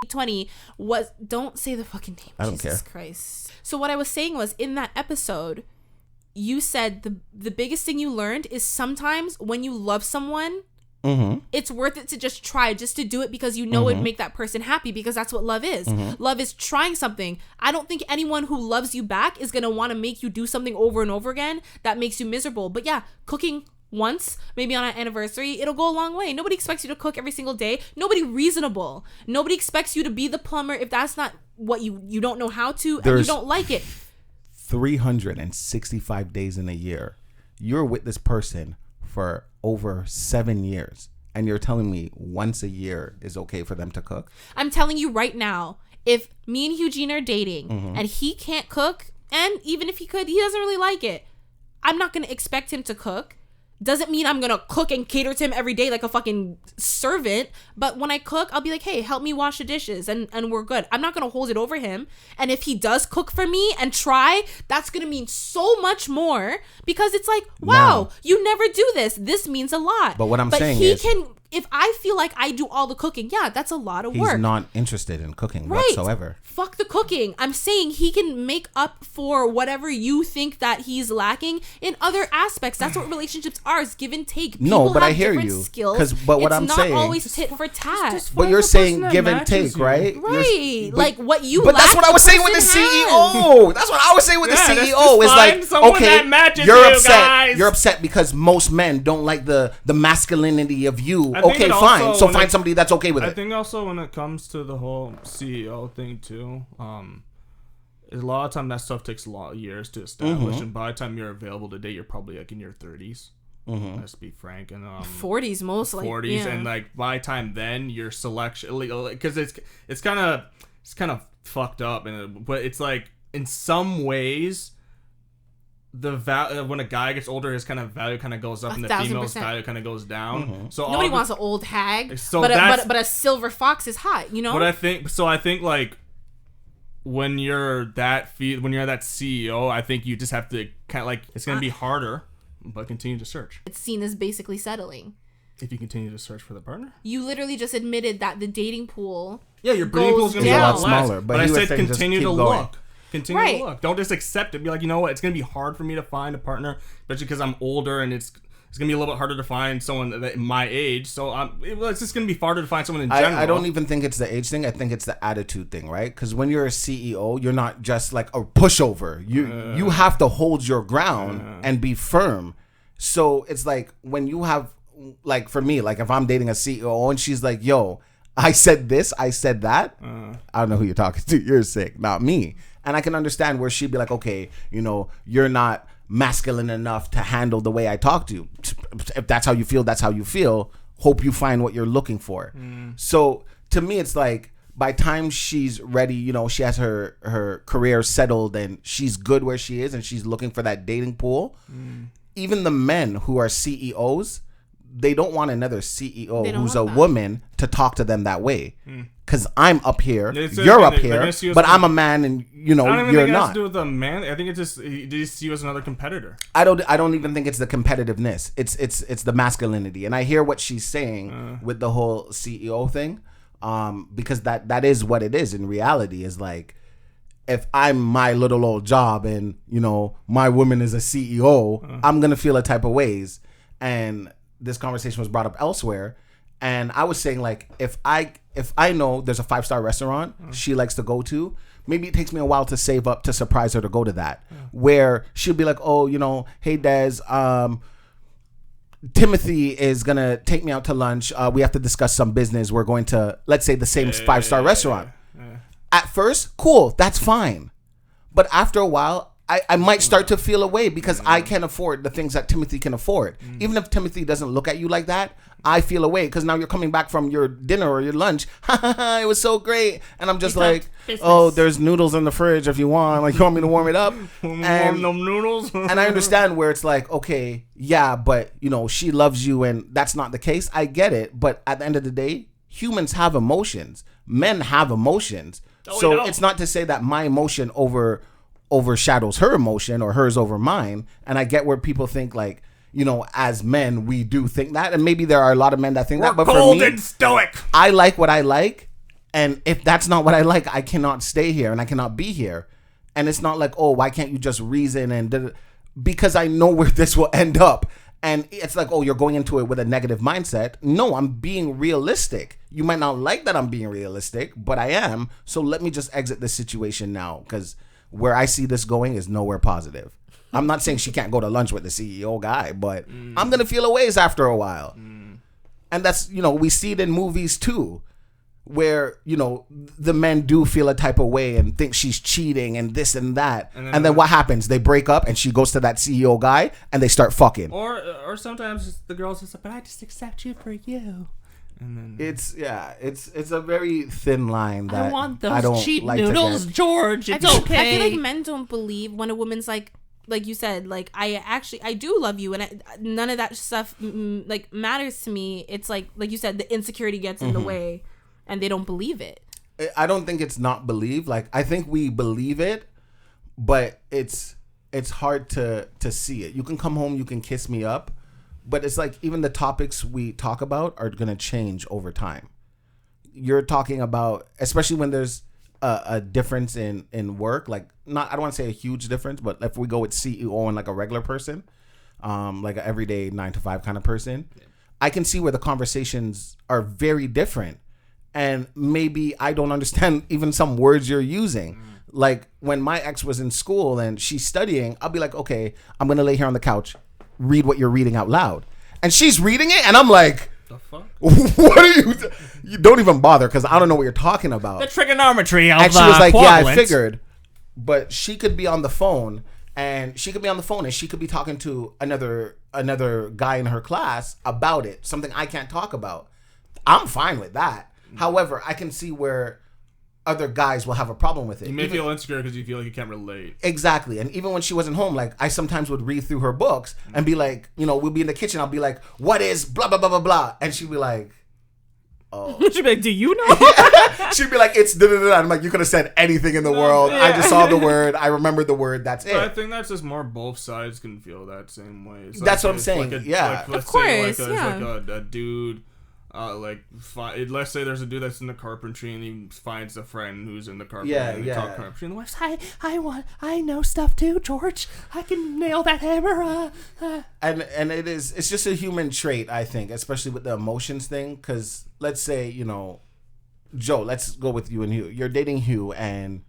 2020 was, don't say the fucking name. I don't care. Jesus Christ. So what I was saying was, in that episode, you said the biggest thing you learned is sometimes when you love someone, it's worth it to just try, just to do it because you know it'd make that person happy, because that's what love is. Love is trying something. I don't think anyone who loves you back is going to want to make you do something over and over again that makes you miserable. But yeah, cooking once, maybe on an anniversary, it'll go a long way. Nobody expects you to cook every single day. Nobody reasonable. Nobody expects you to be the plumber if that's not what you don't know how to and you don't like it. 365 days in a year. You're with this person for over 7 years, and you're telling me once a year is okay for them to cook? I'm telling you right now, if me and Hugh-Gene are dating and he can't cook, and even if he could, he doesn't really like it, I'm not going to expect him to cook. Doesn't mean I'm going to cook and cater to him every day like a fucking servant. But when I cook, I'll be like, hey, help me wash the dishes. And we're good. I'm not going to hold it over him. And if he does cook for me and try, that's going to mean so much more. Because it's like, wow, you never do this. This means a lot. But what I'm saying is, if I feel like I do all the cooking, yeah, that's a lot of work. He's not interested in cooking whatsoever. Fuck the cooking. I'm saying he can make up for whatever you think that he's lacking in other aspects. That's what relationships are. It's give and take. People but I hear you. Skills. But what I'm saying, it's not always tit for tat. But you're saying give and take, right? Right. Like what you. But that's what I was saying with the CEO. That's what I was saying with the CEO. Is like, okay, you're upset. Guys. You're upset because most men don't like the masculinity of you. Okay, fine. So find somebody that's okay with it. I think also when it comes to the whole CEO thing too, a lot of time that stuff takes a lot of years to establish, and by the time you're available to date, you're probably like in your 30s. Let's be frank, and 40s mostly. 40s, and like by the time then your selection, because it's kind of fucked up, but it's like in some ways, when a guy gets older, his kind of value kind of goes up, and the female's value kind of goes down. So nobody wants an old hag, but a silver fox is hot, you know. But I think like when you're that CEO, I think you just have to kind of like, it's gonna be harder but continue to search. It's seen as basically settling. If you continue to search for the partner? You literally just admitted that the dating pool your dating pool is going to be a lot smaller. But I said continue to look. Continue to look. Don't just accept it. Be like, you know what? It's going to be hard for me to find a partner, especially because I'm older and it's going to be a little bit harder to find someone that my age. So it's just going to be harder to find someone in general. I don't even think it's the age thing. I think it's the attitude thing, right? Because when you're a CEO, you're not just like a pushover. You have to hold your ground and be firm. So it's like when you have, like for me, like if I'm dating a CEO and she's like, yo, I said this, I said that. I don't know who you're talking to. You're sick, not me. And I can understand where she'd be like, okay, you know, you're not masculine enough to handle the way I talk to you. If that's how you feel, that's how you feel. Hope you find what you're looking for. So to me, it's like by time she's ready, you know, she has her career settled and she's good where she is and she's looking for that dating pool. Even the men who are CEOs, they don't want another CEO who's a woman to talk to them that way. Because I'm up here, you're up here, but I'm a man, and you know you're not. It has to do with the man. I think it's just they see you as another competitor. I don't even think it's the competitiveness. It's the masculinity, and I hear what she's saying with the whole CEO thing, because that is what it is in reality. Is like, if I'm my little old job and you know my woman is a CEO, I'm gonna feel a type of ways. And this conversation was brought up elsewhere, and I was saying like if I know there's a 5-star restaurant she likes to go to, maybe it takes me a while to save up to surprise her to go to that. Where she'll be like, oh, you know, hey Des, Timothy is gonna take me out to lunch. We have to discuss some business. We're going to, let's say, the same 5-star restaurant. At first, cool, that's fine, but after a while, I might start to feel away because I can't afford the things that Timothy can afford. Even if Timothy doesn't look at you like that, I feel away because now you're coming back from your dinner or your lunch. It was so great. And I'm just like, oh, there's noodles in the fridge if you want. Like, you want me to warm it up? And warm noodles? And I understand where it's like, okay, yeah, but, you know, she loves you and that's not the case. I get it. But at the end of the day, humans have emotions. Men have emotions. So it's not to say that my emotion overshadows her emotion or hers over mine. And I get where people think like, you know, as men we do think that, and maybe there are a lot of men that think that, but cold for me, and stoic. I like what I like, and if that's not what I like, I cannot stay here and I cannot be here. And it's not like, oh, why can't you just reason and because I know where this will end up. And it's like, oh, you're going into it with a negative mindset. No, I'm being realistic. You might not like that I'm being realistic, but I am. So let me just exit this situation now, because where I see this going is nowhere positive. I'm not saying she can't go to lunch with the CEO guy, but I'm going to feel a ways after a while. And that's, you know, we see it in movies too, where, you know, the men do feel a type of way and think she's cheating and this and that. And then what happens? They break up and she goes to that CEO guy and they start fucking. Or sometimes the girl's just like, but I just accept you for you. And then it's a very thin line that I want those cheap like noodles, George. It's okay. I feel like men don't believe when a woman's like you said, like, I do love you, and none of that stuff like matters to me. It's like you said, the insecurity gets in the way, and they don't believe it. I don't think it's not believe. Like, I think we believe it, but it's hard to see it. You can come home, you can kiss me up, but it's like even the topics we talk about are gonna change over time. You're talking about, especially when there's a difference in work, like I don't want to say a huge difference, but if we go with CEO and like a regular person, like an everyday 9-to-5 kind of person, I can see where the conversations are very different, and maybe I don't understand even some words you're using. Like when my ex was in school and she's studying, I'll be like, okay, I'm gonna lay here on the couch, read what you're reading out loud, and she's reading it, and I'm like, the fuck? What are you don't even bother, because I don't know what you're talking about. The trigonometry of and she was like, yeah, I figured. But she could be on the phone, and she could be talking to another guy in her class about it, something I can't talk about. I'm fine with that. However, I can see where other guys will have a problem with it. You may feel insecure because you feel like you can't relate. Exactly. And even when she wasn't home, like, I sometimes would read through her books and be like, you know, we'll be in the kitchen, I'll be like, what is blah, blah, blah, blah, blah. And she'd be like, oh. She'd be like, do you know? She'd be like, it's da-da-da. I'm like, you could have said anything in the world. I just saw the word. I remembered the word. That's it. I think that's just more both sides can feel that same way. It's that's like, what I'm saying. Like yeah. Let's of course, say yeah. it's like a dude. Let's say there's a dude that's in the carpentry and he finds a friend who's in the carpentry. And they talk carpentry. And the wife's, I know stuff too, George. I can nail that hammer. And it's just a human trait, I think, especially with the emotions thing. Because let's say, you know, Joe, let's go with you and Hugh. You're dating Hugh, and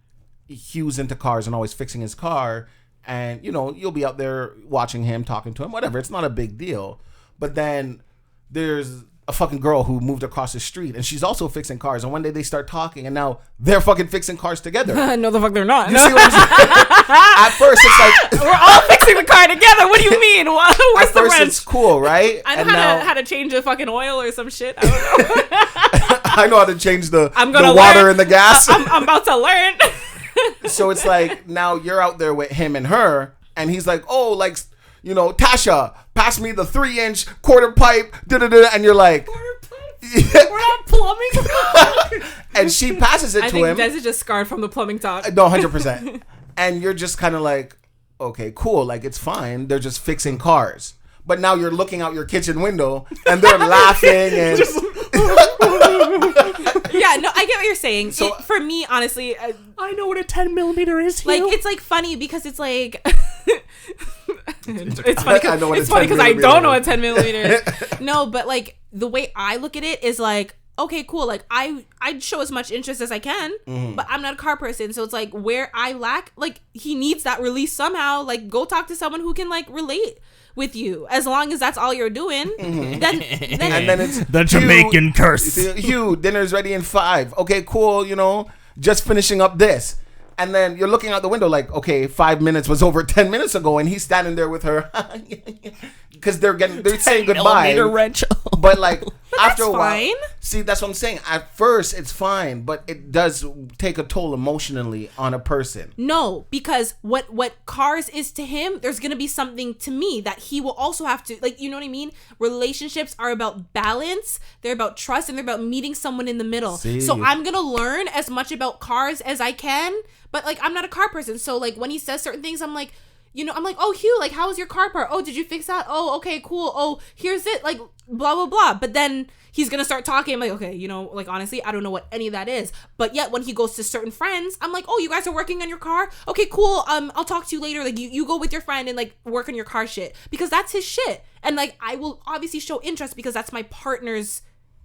Hugh's into cars and always fixing his car. And, you know, you'll be out there watching him, talking to him, whatever. It's not a big deal. But then there's a fucking girl who moved across the street, and she's also fixing cars. And one day they start talking, and now they're fucking fixing cars together. No, the fuck they're not. You see what I'm saying? At first, it's like... We're all fixing the car together. What do you mean? Where's at the first, wrench? it's cool, right? I know how to change the fucking oil or some shit. I don't know. I know how to change the water learn. And the gas. I'm about to learn. So it's like, now you're out there with him and her, and he's like, oh, like, you know, Tasha, pass me the 3-inch quarter pipe, and you're like... We're not plumbing. And she passes it I to him. think Des is just scarred from the plumbing talk. No, 100%. And you're just kind of like, okay, cool. Like, it's fine. They're just fixing cars. But now you're looking out your kitchen window and they're laughing and... Yeah, no, I get what you're saying. So, for me, honestly... I know what a 10 millimeter is, Like, Hugh. it's like funny because it's like... it's funny because I don't know what 10 millimeter is. No, but like the way I look at it is like, okay, cool. Like I'd show as much interest as I can, but I'm not a car person. So it's like where I lack, like he needs that release somehow. Like go talk to someone who can like relate with you. As long as that's all you're doing, then and then it's the Jamaican curse. Hugh, dinner's ready in 5. Okay, cool. You know, just finishing up this. And then you're looking out the window like, okay, 5 minutes was over 10 minutes ago, and he's standing there with her because they're saying goodbye. Wrench. But like after a while, fine. See, that's what I'm saying. At first, it's fine, but it does take a toll emotionally on a person. No, because what cars is to him, there's gonna be something to me that he will also have to, like, you know what I mean? Relationships are about balance, they're about trust, and they're about meeting someone in the middle. See. So I'm gonna learn as much about cars as I can, but like I'm not a car person. So like when he says certain things, I'm like, you know, I'm like, oh Hugh, like how was your car part? Oh, did you fix that? Oh, okay, cool. Oh, here's it, like blah blah blah. But then he's gonna start talking. I'm like, okay, you know, like honestly, I don't know what any of that is. But yet when he goes to certain friends, I'm like, oh, you guys are working on your car? Okay, cool. I'll talk to you later. Like you go with your friend and like work on your car shit, because that's his shit. And like I will obviously show interest because that's my partner's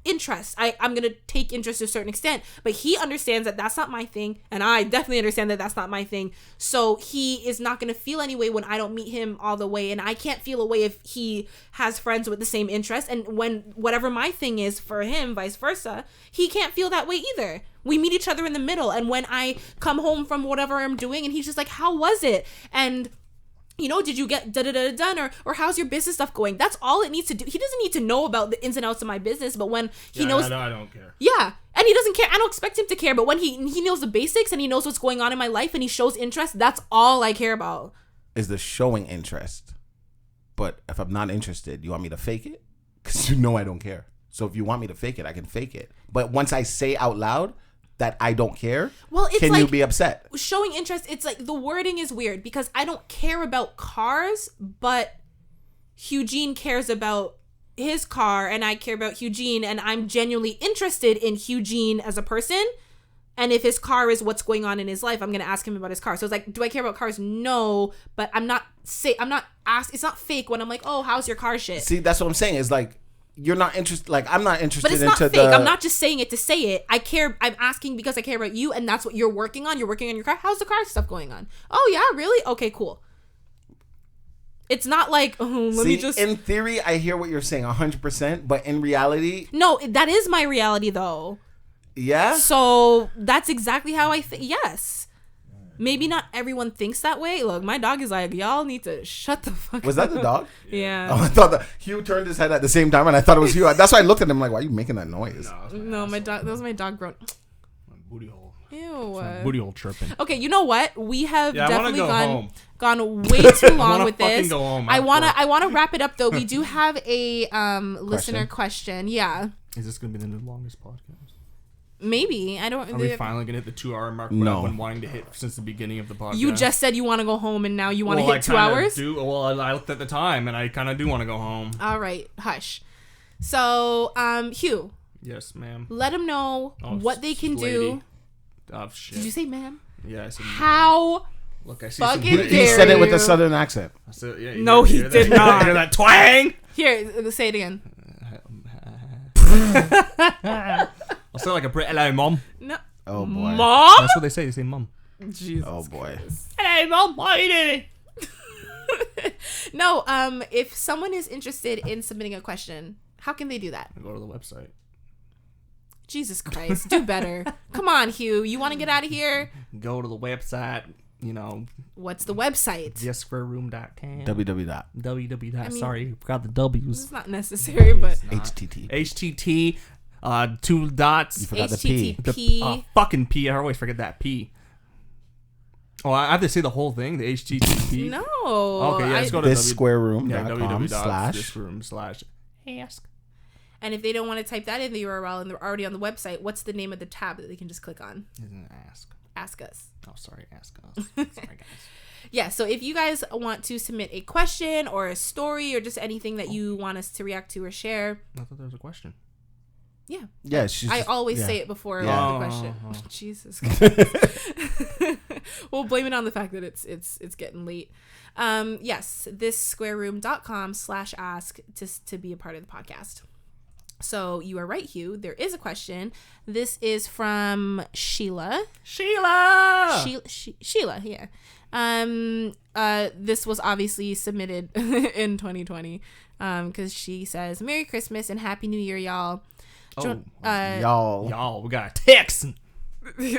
interest. I'm gonna take interest to a certain extent, but he understands that that's not my thing, and I definitely understand that that's not my thing. So he is not gonna feel any way when I don't meet him all the way, and I can't feel a way if he has friends with the same interest. And when whatever my thing is for him, vice versa, he can't feel that way either. We meet each other in the middle, and when I come home from whatever I'm doing, and he's just like, "How was it?" and you know, did you get done, or how's your business stuff going? That's all it needs to do. He doesn't need to know about the ins and outs of my business, but when he knows, I don't care. Yeah, and he doesn't care. I don't expect him to care, but when he knows the basics and he knows what's going on in my life and he shows interest, that's all I care about. Is the showing interest. But if I'm not interested, you want me to fake it? Because you know I don't care. So if you want me to fake it, I can fake it. But once I say out loud that I don't care, well, it's can like, you be upset? Showing interest, it's like the wording is weird because I don't care about cars, but Hugh-Gene cares about his car and I care about Hugh-Gene, and I'm genuinely interested in Hugh-Gene as a person. And if his car is what's going on in his life, I'm going to ask him about his car. So it's like, do I care about cars? No, but it's not fake when I'm like, oh, how's your car shit? See, that's what I'm saying. Is like, you're not interested. Like, I'm not interested. But it's not fake. I'm not just saying it to say it. I care. I'm asking because I care about you, and that's what you're working on. You're working on your car. How's the car stuff going on? Oh yeah, really? Okay, cool. It's not like, let me just. In theory, I hear what you're saying 100%, but in reality, no, that is my reality though. Yeah. So that's exactly how I think. Yes. Maybe not everyone thinks that way. Look, my dog is like, y'all need to shut the fuck up. Was that the dog? Yeah. Oh, I thought that Hugh turned his head at the same time, and I thought it was Hugh. That's why I looked at him like, why are you making that noise? No, my dog. That was my dog grown. My booty hole. Ew. Booty hole tripping. Okay, you know what? We have definitely gone way I too long with this. Go home. I wanna wrap it up though. We do have a listener question. Yeah. Is this gonna be the longest podcast? Maybe. I don't. Are we finally gonna hit the 2-hour mark? No. I've been wanting to hit since the beginning of the podcast. You just said you want to go home, and now you want to hit 2 hours. I looked at the time, and I kind of do want to go home. All right, hush. So, Hugh. Yes, ma'am. Let them know what they can do. Oh shit! Did you say ma'am? Yeah, I said. How? Look, I see fucking some. He said it with a southern accent. Yeah, no, he did not. Hear that twang? Here, say it again. I'll say like a Brit. Hello, mom. No. Oh boy. Mom? That's what they say. They say mom. Jesus. Oh boy. Hello, mom. What are you doing? No. If someone is interested in submitting a question, how can they do that? Go to the website. Jesus Christ, do better. Come on, Hugh. You want to get out of here? Go to the website. You know. What's the website? thesquareroom.com. www. Sorry, forgot the W's. It's not necessary, but HTT. HTT. 2 dots. You forgot the P. HTTP. Fucking P. I always forget that P. Oh, I have to say the whole thing. The HTTP. No. Okay, yeah, let's go to thisquareroom.com/ask. And if they don't want to type that in the URL and they're already on the website, what's the name of the tab that they can just click on? Ask. Ask us. Oh, sorry. Ask us. Sorry, guys. Yeah, so if you guys want to submit a question or a story or just anything that you want us to react to or share. I thought there was a question. Yeah. Yeah, I always say it before the question. Jesus Christ. We'll blame it on the fact that it's getting late. Yes, thisquareroom.com/ask to be a part of the podcast. So you are right, Hugh. There is a question. This is from Sheila. Sheila, yeah. This was obviously submitted in 2020 because she says, Merry Christmas and Happy New Year, y'all. Y'all, we got a Texan.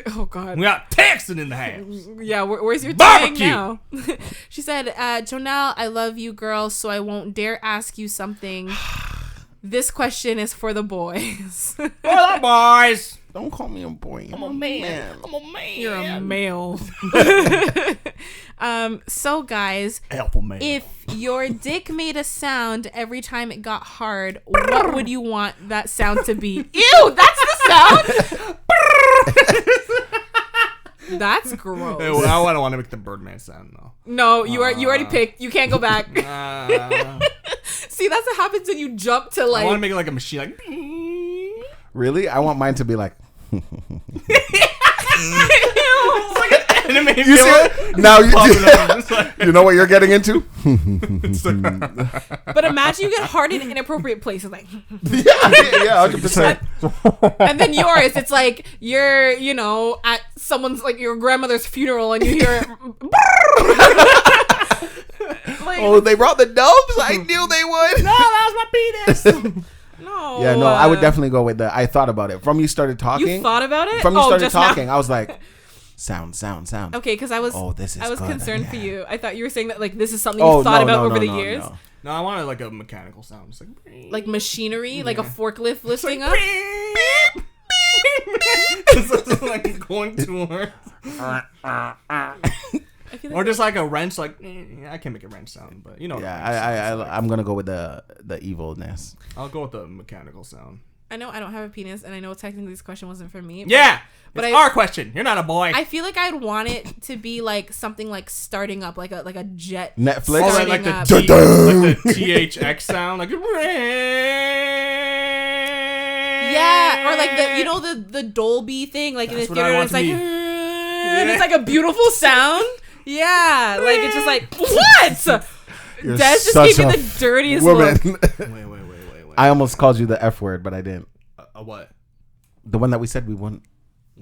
Oh God, we got Texan in the house. Yeah, where's your barbecue now? She said, Jonel, I love you, girl, so I won't dare ask you something. This question is for the boys. For the boys. Don't call me a boy. I'm a man. I'm a man. You're a male. So guys, alpha male. If your dick made a sound every time it got hard, what would you want that sound to be? Ew, that's the sound. That's gross. Hey, well, I don't want to make the Birdman sound though. No, you already picked. You can't go back. See, that's what happens when you jump to like. I want to make it like a machine, like. Really? I want mine to be like. It's like an anime. You see it? Now you know what you're getting into. But imagine you get hard in inappropriate places, like. yeah, 100%. And then yours, it's like you're, at someone's like your grandmother's funeral, and you hear. Like, oh, they brought the doves? I knew they would. No, that was my penis. No. Yeah, no, I would definitely go with the. I thought about it. From you started talking. You thought about it? From you started talking, now? I was like, sound. Okay, because I was. Oh, this is. I was good. concerned for you. I thought you were saying that like this is something you thought about over the years. No, I wanted like a mechanical sound. It's like machinery, like a forklift lifting up. It's like going to her. Or just like a wrench, like I can't make a wrench sound, but you know. Yeah, I'm gonna go with the evilness. I'll go with the mechanical sound. I know I don't have a penis, and I know technically this question wasn't for me. Yeah, but it's our question. You're not a boy. I feel like I'd want it to be like something like starting up, like a jet. Netflix, or like the THX sound, like. Yeah, or like the Dolby thing, like in the theater, and it's like, and it's like a beautiful sound. Yeah, like it's just like what? Des just gave me the dirtiest look. Wait. I almost called you the F word, but I didn't. What? The one that we said we wouldn't.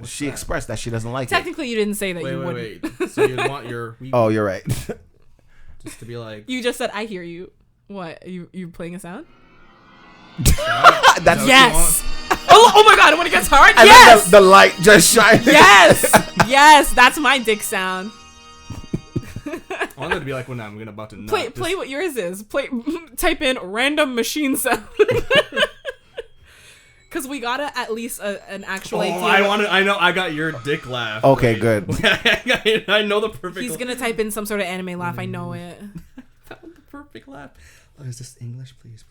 She expressed that she doesn't like Technically, you didn't say that you wouldn't. Wait. So you'd want your... Oh, you're right. Just to be like... You just said, I hear you. What? You playing a sound? That's yes. Oh my God, when it gets hard? And yes. Then the light just shines. Yes, that's my dick sound. I want it to be like when I'm about to play what yours is. Type in random machine sound. Because we gotta at least an actual idea. I know. I got your dick laugh. Okay, good. I know the perfect. He's gonna type in some sort of anime laugh. I know it. Found the perfect laugh. Oh, is this English? Please.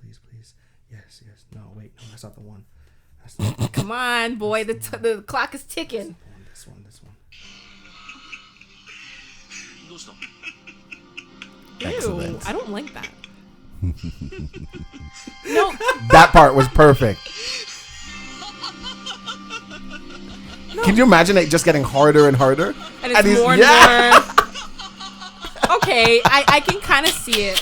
Yes. No, wait. No, that's not the one. Come on, boy. The clock is ticking. This one. Excellent. Ew, I don't like that. No. That part was perfect. No. Can you imagine it just getting harder and harder? And it's more and more. Okay, I can kind of see it.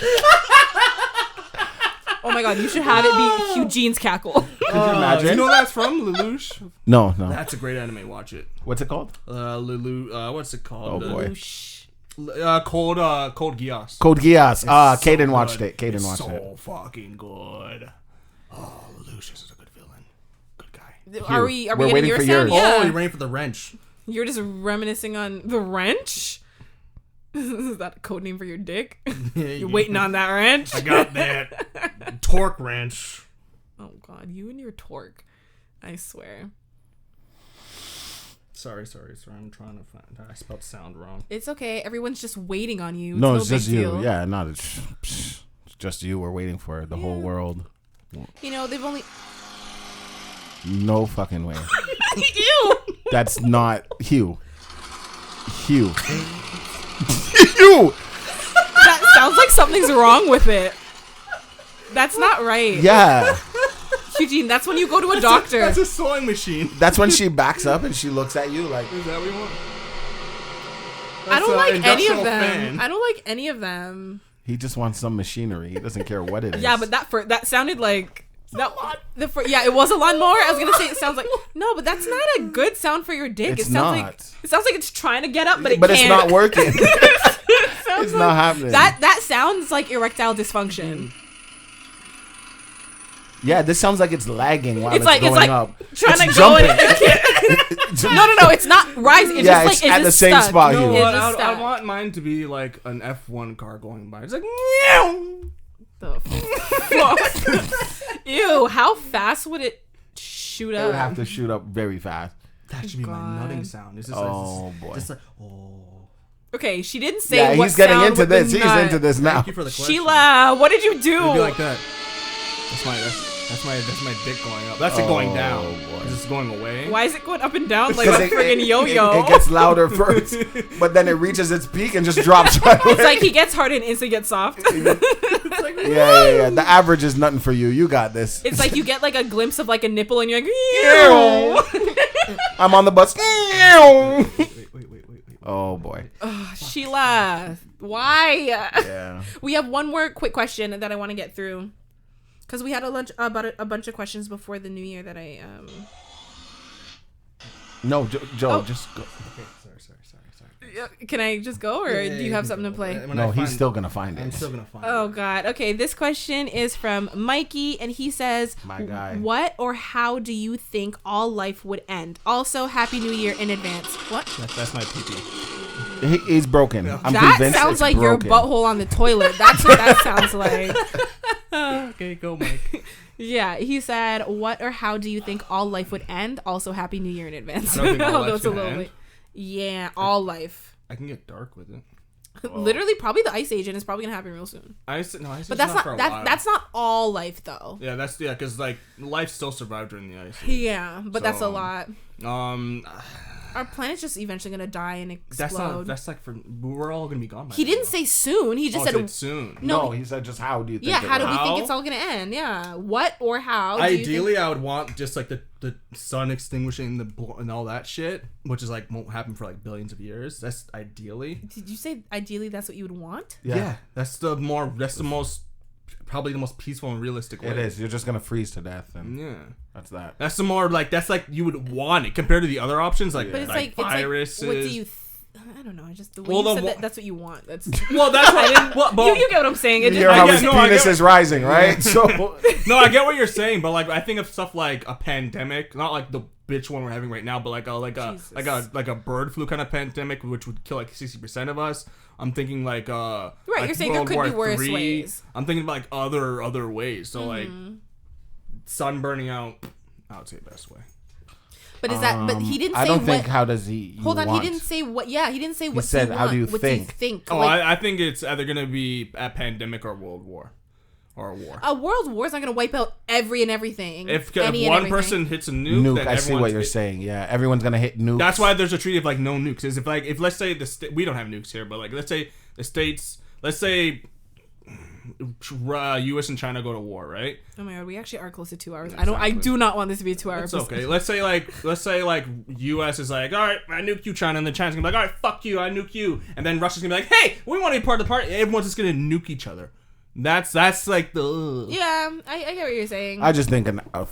Oh my god, you should have it be Hugh-Gene's cackle. Could you imagine? You know that's from Lelouch? No. That's a great anime. Watch it. What's it called? What's it called? Oh boy. Code Geass. Code Geass. Kaden so watched good. it. Kaden watched so it. Fucking good. Oh, Lelouch is a good villain. Good guy. Are we We're getting waiting your for sound? yours. Yeah. Oh, you're waiting for the wrench. You're just reminiscing on the wrench? Is that a code name for your dick? You're waiting on that wrench? I got that torque wrench. Oh god, you and your torque. I swear. Sorry. I'm trying to find. I spelled sound wrong. It's okay. Everyone's just waiting on you. No, it's no just big you. deal. Yeah, not it's just you. We're waiting for the whole world. You know, they've only... No fucking way. Ew! That's not Hugh. Hugh. Hugh! That sounds like something's wrong with it. That's not right. Yeah. Hugh-Gene, that's when you go to a doctor. That's a sewing machine. That's when she backs up and she looks at you like... Is that what you want? I don't like any of industrial them. fan. I don't like any of them. He just wants some machinery. He doesn't care what it is. Yeah, but that sounded like... Yeah, it was a lawnmower. I was gonna say it sounds like no, but that's not a good sound for your dick. It's it sounds not. like it sounds like it's trying to get up, but it But can't. it's not working. It's It's not happening. That sounds like erectile dysfunction. Yeah, this sounds like it's lagging while It's like going up. trying It's to go and jumping. it can't. No, it's not rising. It's Yeah, just like it's at just the same stuck. spot, You know Hugh. what? It's just I stuck. want mine to be like an F1 car going by. It's like, meow. The fuck? Ew! How fast would it shoot It up? would have to shoot up very fast. That should be my God. nutting sound. It's just Oh, boy. Just like, oh. Okay, she didn't say Yeah, what he's getting sound into with the this. He's nut. into this now. Thank you for the question. Sheila, what did you do? It'd be like that. That's my dick going up. That's it going down. boy. Is this going away? Why is it going up and down like Because a friggin' yo-yo? It gets louder first, but then it reaches its peak and just drops right away. It's like he gets hard and instantly gets soft. Yeah. The average is nothing for you. You got this. It's like you get like a glimpse of like a nipple and you're like, ew. I'm on the bus. Wait. Oh boy. Sheila, why? Yeah. We have one more quick question that I want to get through. Because we had a bunch of questions before the new year that I... No, Joe, Oh. just go. Okay, sorry. Can I just go or do you have something to play? No, he's still gonna find I'm it. still gonna find Oh it. God. Okay, this question is from Mikey, and he says, My guy. "What or how do you think all life would end? Also, Happy New Year in advance." What? That's my pee-pee. He's broken. I'm That convinced sounds it's like broken. your butthole on the toilet. That's what that sounds like. Okay, go, Mike. Yeah, he said, "What or how do you think all life would end? Also, Happy New Year in advance." I don't think all Although life's it's a gonna little end. late. Yeah, all life. I can get dark with it. Literally, probably the ice age, and it's probably gonna happen real soon. But But for a that's while. that's not all life though. Yeah, because like life still survived during the ice age. Yeah, but that's a So, lot. Um, Our planet's just eventually gonna die and explode. that's like we're all gonna be gone. By He then, didn't though. say soon. He just Oh, said it's soon. No. No, he said just how do you think yeah. it How do will we think How? it's all gonna end? Yeah. What or how? do you think- Ideally, I would want just like the sun extinguishing and all that shit, which is like won't happen for like billions of years. That's ideally. Did you say ideally that's what you would want? Yeah. That's the most probably the most peaceful and realistic way. It is. You're just gonna freeze to death, and Yeah. that's that. That's the more like you would want it compared to the other options like But it's like like viruses. It's like, what do you? I don't know. I just the way Well, you the said wa- that's what you want. That's well, that's what I didn't. Well, you get what I'm saying. It You just, hear how I his get- no, I penis get- is rising, right? So no, I get what you're saying, but like I think of stuff like a pandemic, not like the bitch one we're having right now, but like a bird flu kind of pandemic, which would kill like 60% of us. I'm thinking like right. like You're saying there World could be War worse III. ways. I'm thinking about like other ways. So like sun burning out, I would say best way. But is that? But he didn't say I don't what. think how does he? Hold on, want? he didn't say what. Yeah, he didn't say what. said, you how do you want. What think? do you think? Oh, Like, I think it's either gonna be a pandemic or World War. or a war? A world war is not going to wipe out every and everything. If one person hits a nuke, then I see what you're saying. Yeah, everyone's gonna hit nukes. That's why there's a treaty of like no nukes. Is if let's say we don't have nukes here, but like let's say the states, let's say U.S. and China go to war, right? Oh my god, we actually are close to 2 hours. Exactly. I do not want this to be a 2 hour It's episode. okay. Let's say like U.S. is like, all right, I nuke you, China, and then China's gonna be like, all right, fuck you, I nuke you, and then Russia's gonna be like, hey, we want to be part of the party. Everyone's just gonna nuke each other. That's like the. Yeah, I get what you're saying. I just think a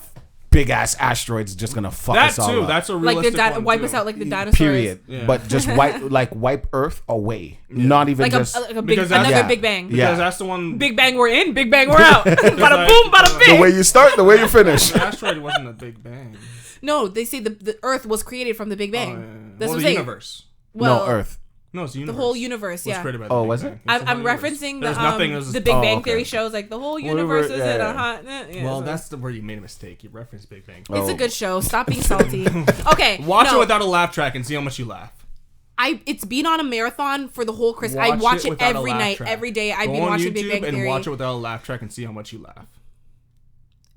big ass asteroid's just gonna fuck us all up. That's a realistic one wipe too. us out like the dinosaurs. Period. Yeah. But just wipe Earth away. Yeah. Not even like just a big, another Big Bang. Because that's the one. Big Bang we're in, Big Bang we're out. Bada boom, bada bing. The way you start, the way you finish. The asteroid wasn't a Big Bang. No, they say the Earth was created from the Big Bang. That's what I'm the saying. universe. Well, no, Earth. No, it's the universe. The whole universe, yeah. Was by the was Big it? Bang. I'm referencing the Big Bang Theory shows, like the whole Well, universe is in a yeah. hot. Well, so. that's where you made a mistake. You referenced Big Bang. It's a good show. Stop being salty. Okay, Watch it without a laugh track and see how much you laugh. It's been on a marathon for the whole Christmas. I Watch watch it without a every laugh night, track. every day. I've Go been on watching YouTube Big Bang Theory. and watch it without a laugh track and see how much you laugh.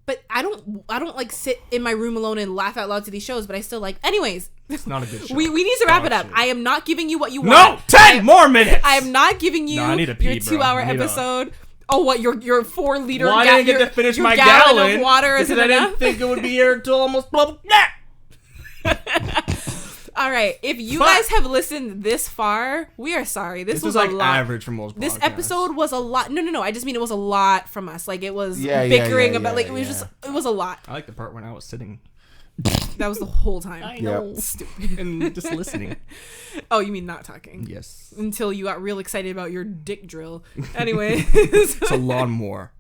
But I don't like sit in my room alone and laugh out loud to these shows. But I still like. Anyways, It's not a good show. we need to wrap Dog it up. shit. I am not giving you what you No, want. 10 more minutes. I am not giving you I need to pee, your 2 bro. hour I need episode. Oh, what your 4 liter? Well, I didn't get to finish your my gallon gallon of water because isn't I enough. didn't think it would be here until almost blah. All right, if you guys have listened this far, we are sorry. This was like a lot. average for most. This podcasts. episode was a lot. No. I just mean it was a lot from us. Like it was bickering about. Like it was just. It was a lot. I like the part when I was sitting That was the whole time. I know. Stupid. and just listening. Oh, you mean not talking? Yes. Until you got real excited about your dick drill. Anyway. It's a lawnmower.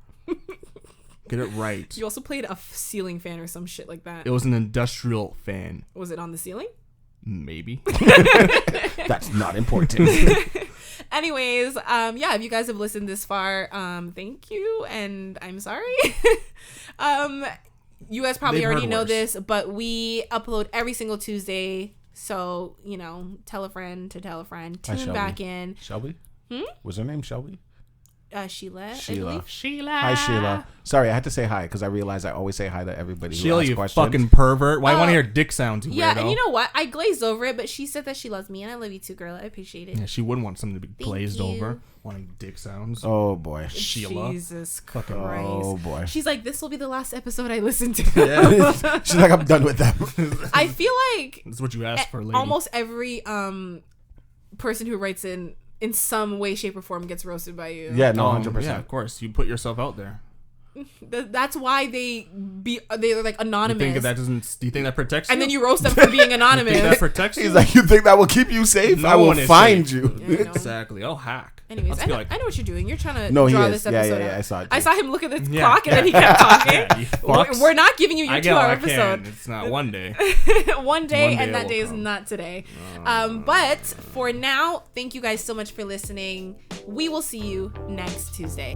Get it right. You also played a ceiling fan or some shit like that. It was an industrial fan. Was it on the ceiling? Maybe. That's not important. Anyways, if you guys have listened this far, thank you, and I'm sorry. You guys probably They've already heard know worse. this, but we upload every single Tuesday. So, tell a friend to tell a friend. Hi, Tune Shelby. back in. Shelby? Was her name Shelby? Sheila. I Sheila. believe. Sheila. Hi, Sheila. Sorry, I had to say hi because I realized I always say hi to everybody who Sheila, asks you questions. fucking pervert. Why do you want to hear dick sounds, you Yeah, weirdo? and you know what? I glazed over it, but she said that she loves me, and I love you too, girl. I appreciate it. Yeah, she wouldn't want something to be glazed you. over. Wanting dick sounds. Oh, boy. Sheila. Jesus Fucking Christ. Oh, boy. She's like, this will be the last episode I listen to. Yeah. She's like, I'm done with them. I feel like That's what you asked for, lady. almost every person who writes in some way, shape, or form gets roasted by you. Yeah, no, 100%. Yeah, of course. You put yourself out there. That's why they're like anonymous. Do you think that protects you? and then you roast them for being You anonymous. think that protects you? He's like, you think that will keep you safe? No I will one is find safe. you. Yeah, I know. Exactly. I'll hack. Anyways, I'll I be know, like, I know what you're doing. You're trying to No, he draw is. this Yeah, episode yeah, out. I saw it, I too. saw him look at the Yeah. clock and then he kept talking. Yeah, you fucks. We're not giving you your I get 2 hour what I episode. can. It's not one day. One day, One day and it that will day is come. not today. But for now, thank you guys so much for listening. We will see you next Tuesday.